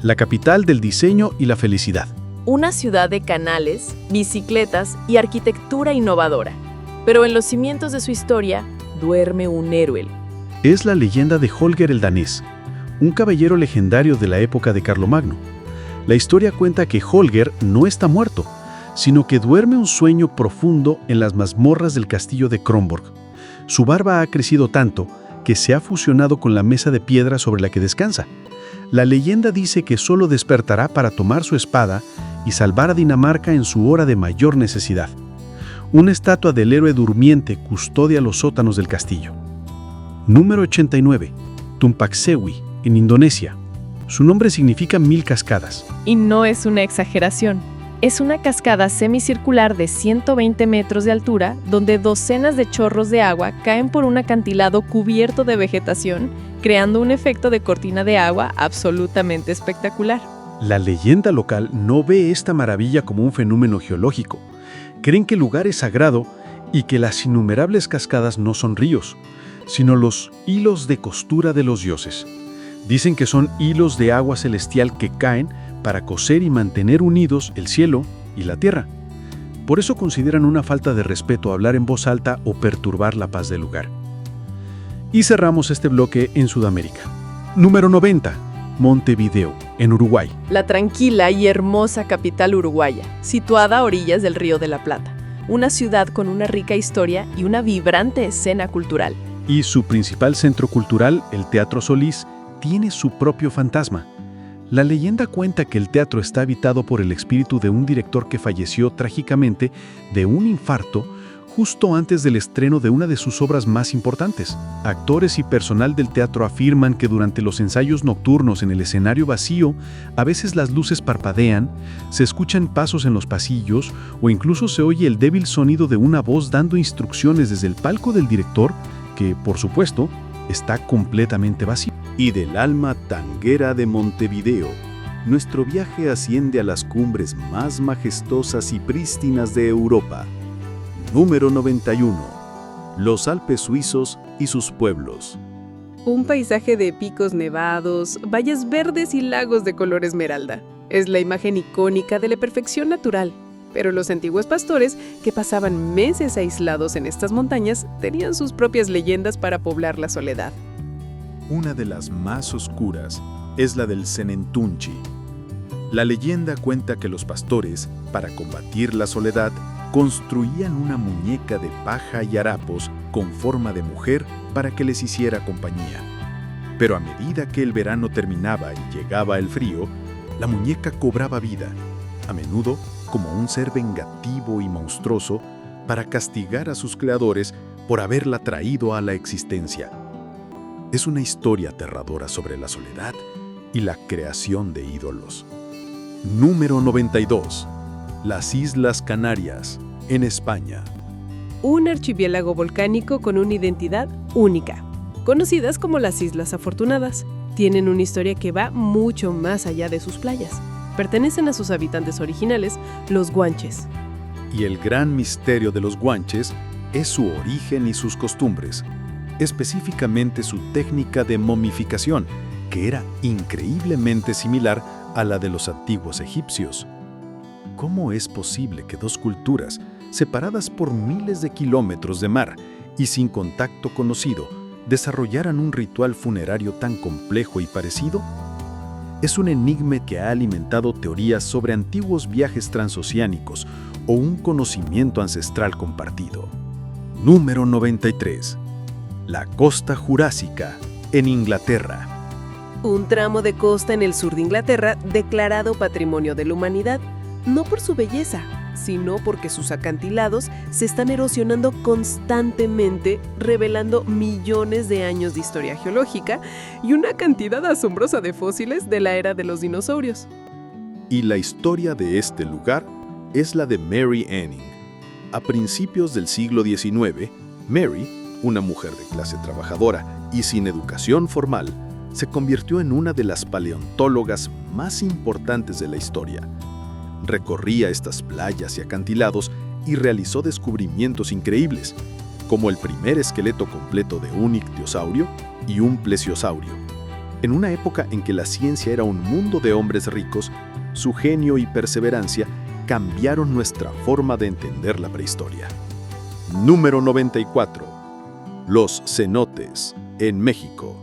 La capital del diseño y la felicidad. Una ciudad de canales, bicicletas y arquitectura innovadora. Pero en los cimientos de su historia duerme un héroe. Es la leyenda de Holger el danés, un caballero legendario de la época de Carlomagno. La historia cuenta que Holger no está muerto, sino que duerme un sueño profundo en las mazmorras del castillo de Kronborg. Su barba ha crecido tanto que se ha fusionado con la mesa de piedra sobre la que descansa. La leyenda dice que solo despertará para tomar su espada y salvar a Dinamarca en su hora de mayor necesidad. Una estatua del héroe durmiente custodia los sótanos del castillo. Número 89. Tumpak Sewi, en Indonesia. Su nombre significa 1000 cascadas. Y no es una exageración. Es una cascada semicircular de 120 metros de altura, donde docenas de chorros de agua caen por un acantilado cubierto de vegetación, creando un efecto de cortina de agua absolutamente espectacular. La leyenda local no ve esta maravilla como un fenómeno geológico. Creen que el lugar es sagrado y que las innumerables cascadas no son ríos, sino los hilos de costura de los dioses. Dicen que son hilos de agua celestial que caen para coser y mantener unidos el cielo y la tierra. Por eso consideran una falta de respeto hablar en voz alta o perturbar la paz del lugar. Y cerramos este bloque en Sudamérica. Número 90. Montevideo, en Uruguay. La tranquila y hermosa capital uruguaya, situada a orillas del Río de la Plata. Una ciudad con una rica historia y una vibrante escena cultural. Y su principal centro cultural, el Teatro Solís, tiene su propio fantasma. La leyenda cuenta que el teatro está habitado por el espíritu de un director que falleció trágicamente de un infarto justo antes del estreno de una de sus obras más importantes. Actores y personal del teatro afirman que durante los ensayos nocturnos en el escenario vacío, a veces las luces parpadean, se escuchan pasos en los pasillos o incluso se oye el débil sonido de una voz dando instrucciones desde el palco del director, que, por supuesto, está completamente vacío. Y del alma tanguera de Montevideo, nuestro viaje asciende a las cumbres más majestuosas y prístinas de Europa. Número 91. Los Alpes suizos y sus pueblos. Un paisaje de picos nevados, valles verdes y lagos de color esmeralda. Es la imagen icónica de la perfección natural. Pero los antiguos pastores, que pasaban meses aislados en estas montañas, tenían sus propias leyendas para poblar la soledad. Una de las más oscuras es la del Senentunchi. La leyenda cuenta que los pastores, para combatir la soledad, construían una muñeca de paja y harapos con forma de mujer para que les hiciera compañía. Pero a medida que el verano terminaba y llegaba el frío, la muñeca cobraba vida, a menudo como un ser vengativo y monstruoso para castigar a sus creadores por haberla traído a la existencia. Es una historia aterradora sobre la soledad y la creación de ídolos. Número 92. Las Islas Canarias, en España. Un archipiélago volcánico con una identidad única, conocidas como las Islas Afortunadas. Tienen una historia que va mucho más allá de sus playas. Pertenecen a sus habitantes originales, los guanches. Y el gran misterio de los guanches es su origen y sus costumbres, específicamente su técnica de momificación, que era increíblemente similar a la de los antiguos egipcios. ¿Cómo es posible que dos culturas, separadas por miles de kilómetros de mar y sin contacto conocido, desarrollaran un ritual funerario tan complejo y parecido? Es un enigma que ha alimentado teorías sobre antiguos viajes transoceánicos o un conocimiento ancestral compartido. Número 93. La costa jurásica, en Inglaterra. Un tramo de costa en el sur de Inglaterra declarado Patrimonio de la Humanidad, no por su belleza, sino porque sus acantilados se están erosionando constantemente, revelando millones de años de historia geológica y una cantidad asombrosa de fósiles de la era de los dinosaurios. Y la historia de este lugar es la de Mary Anning. A principios del siglo XIX, Mary, una mujer de clase trabajadora y sin educación formal, se convirtió en una de las paleontólogas más importantes de la historia. Recorría estas playas y acantilados y realizó descubrimientos increíbles, como el primer esqueleto completo de un ictiosaurio y un plesiosaurio. En una época en que la ciencia era un mundo de hombres ricos, su genio y perseverancia cambiaron nuestra forma de entender la prehistoria. Número 94. Los cenotes, en México.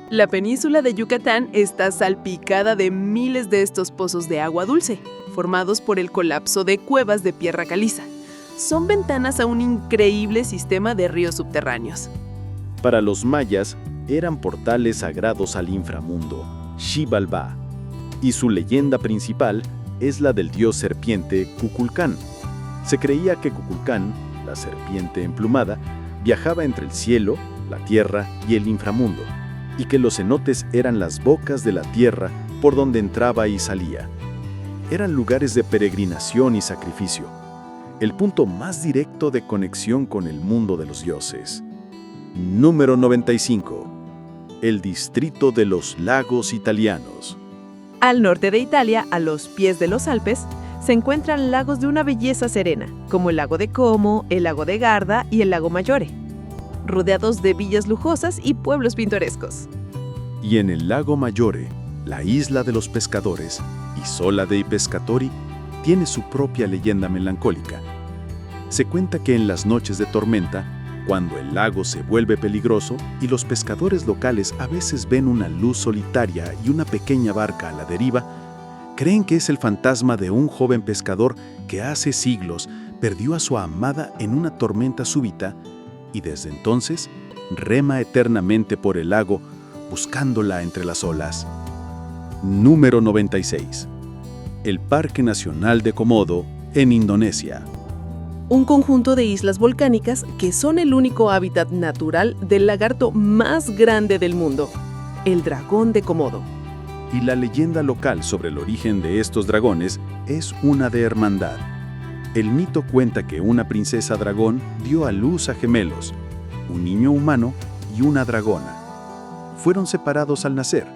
La península de Yucatán está salpicada de miles de estos pozos de agua dulce, formados por el colapso de cuevas de piedra caliza. Son ventanas a un increíble sistema de ríos subterráneos. Para los mayas, eran portales sagrados al inframundo, Xibalbá, y su leyenda principal es la del dios serpiente Kukulcán. Se creía que Kukulcán, la serpiente emplumada, viajaba entre el cielo, la tierra y el inframundo, y que los cenotes eran las bocas de la tierra por donde entraba y salía. Eran lugares de peregrinación y sacrificio, el punto más directo de conexión con el mundo de los dioses. Número 95. El distrito de los lagos italianos. Al norte de Italia, a los pies de los Alpes, se encuentran lagos de una belleza serena, como el lago de Como, el lago de Garda y el lago Maggiore, rodeados de villas lujosas y pueblos pintorescos. Y en el lago Maggiore, la isla de los pescadores, Isola dei Pescatori, tiene su propia leyenda melancólica. Se cuenta que en las noches de tormenta, cuando el lago se vuelve peligroso y los pescadores locales a veces ven una luz solitaria y una pequeña barca a la deriva, creen que es el fantasma de un joven pescador que hace siglos perdió a su amada en una tormenta súbita y desde entonces rema eternamente por el lago buscándola entre las olas. Número 96. El Parque Nacional de Komodo, en Indonesia. Un conjunto de islas volcánicas que son el único hábitat natural del lagarto más grande del mundo, el dragón de Komodo. Y la leyenda local sobre el origen de estos dragones es una de hermandad. El mito cuenta que una princesa dragón dio a luz a gemelos, un niño humano y una dragona. Fueron separados al nacer.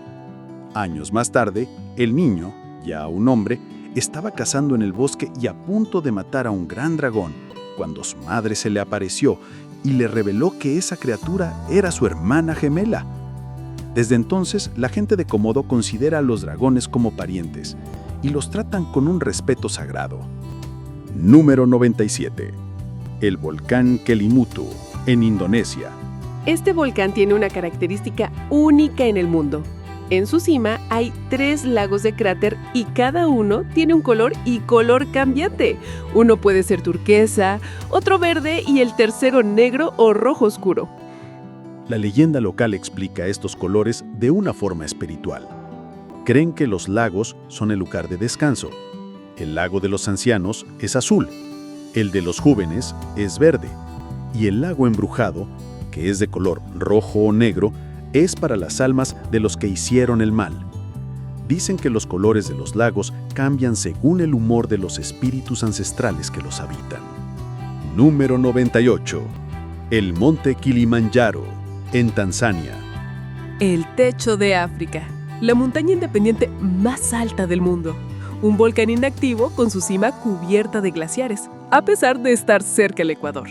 Años más tarde, el niño, ya un hombre, estaba cazando en el bosque y a punto de matar a un gran dragón, cuando su madre se le apareció y le reveló que esa criatura era su hermana gemela. Desde entonces, la gente de Komodo considera a los dragones como parientes y los tratan con un respeto sagrado. Número 97. El volcán Kelimutu, en Indonesia. Este volcán tiene una característica única en el mundo. En su cima hay 3 lagos de cráter y cada uno tiene un color y color cambiante. Uno puede ser turquesa, otro verde y el tercero negro o rojo oscuro. La leyenda local explica estos colores de una forma espiritual. Creen que los lagos son el lugar de descanso. El lago de los ancianos es azul, el de los jóvenes es verde, y el lago embrujado, que es de color rojo o negro, es para las almas de los que hicieron el mal. Dicen que los colores de los lagos cambian según el humor de los espíritus ancestrales que los habitan. Número 98. El monte Kilimanjaro, en Tanzania. El techo de África, la montaña independiente más alta del mundo. Un volcán inactivo con su cima cubierta de glaciares, a pesar de estar cerca del Ecuador.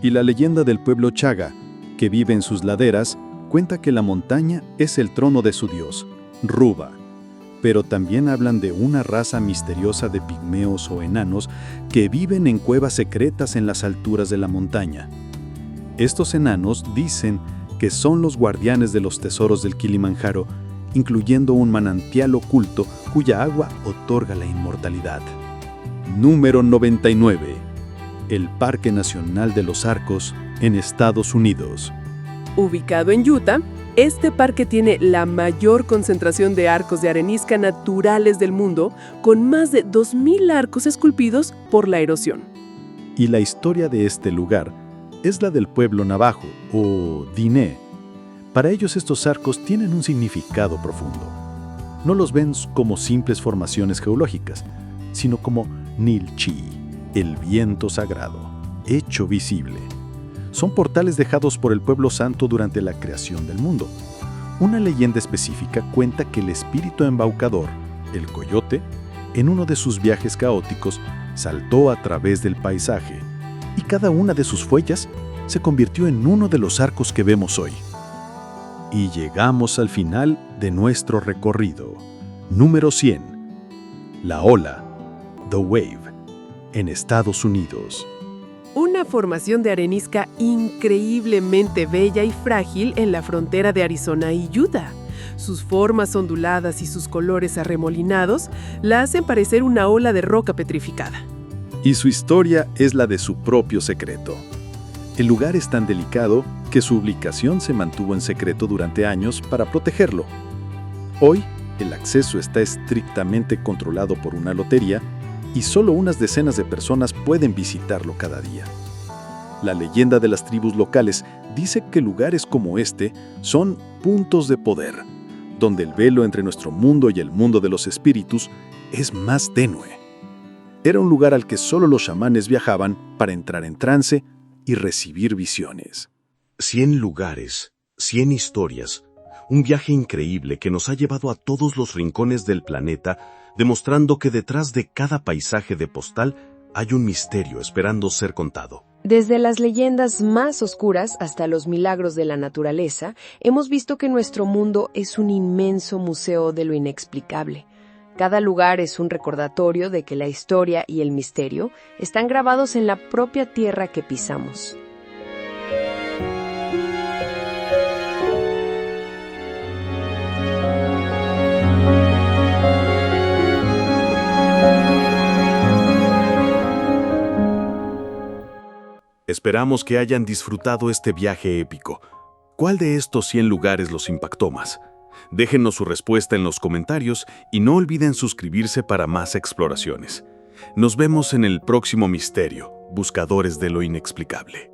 Y la leyenda del pueblo Chaga, que vive en sus laderas, cuenta que la montaña es el trono de su dios, Ruba. Pero también hablan de una raza misteriosa de pigmeos o enanos que viven en cuevas secretas en las alturas de la montaña. Estos enanos dicen que son los guardianes de los tesoros del Kilimanjaro, incluyendo un manantial oculto cuya agua otorga la inmortalidad. Número 99. El Parque Nacional de los Arcos, en Estados Unidos. Ubicado en Utah, Este parque tiene la mayor concentración de arcos de arenisca naturales del mundo, con más de 2.000 arcos esculpidos por la erosión. Y la historia de este lugar es la del pueblo navajo, o Diné. Para ellos estos arcos tienen un significado profundo. No los ven como simples formaciones geológicas, sino como Nilchi, el viento sagrado, hecho visible. Son portales dejados por el pueblo santo durante la creación del mundo. Una leyenda específica cuenta que el espíritu embaucador, el coyote, en uno de sus viajes caóticos, saltó a través del paisaje y cada una de sus huellas se convirtió en uno de los arcos que vemos hoy. Y llegamos al final de nuestro recorrido. Número 100. La ola, The Wave, en Estados Unidos. Una formación de arenisca increíblemente bella y frágil en la frontera de Arizona y Utah. Sus formas onduladas y sus colores arremolinados la hacen parecer una ola de roca petrificada. Y su historia es la de su propio secreto. El lugar es tan delicado que su ubicación se mantuvo en secreto durante años para protegerlo. Hoy, el acceso está estrictamente controlado por una lotería y solo unas decenas de personas pueden visitarlo cada día. La leyenda de las tribus locales dice que lugares como este son puntos de poder, donde el velo entre nuestro mundo y el mundo de los espíritus es más tenue. Era un lugar al que solo los chamanes viajaban para entrar en trance y recibir visiones. 100 lugares, 100 historias, un viaje increíble que nos ha llevado a todos los rincones del planeta, demostrando que detrás de cada paisaje de postal hay un misterio esperando ser contado. Desde las leyendas más oscuras hasta los milagros de la naturaleza, hemos visto que nuestro mundo es un inmenso museo de lo inexplicable. Cada lugar es un recordatorio de que la historia y el misterio están grabados en la propia tierra que pisamos. Esperamos que hayan disfrutado este viaje épico. ¿Cuál de estos 100 lugares los impactó más? Déjennos su respuesta en los comentarios y no olviden suscribirse para más exploraciones. Nos vemos en el próximo misterio, Buscadores de lo Inexplicable.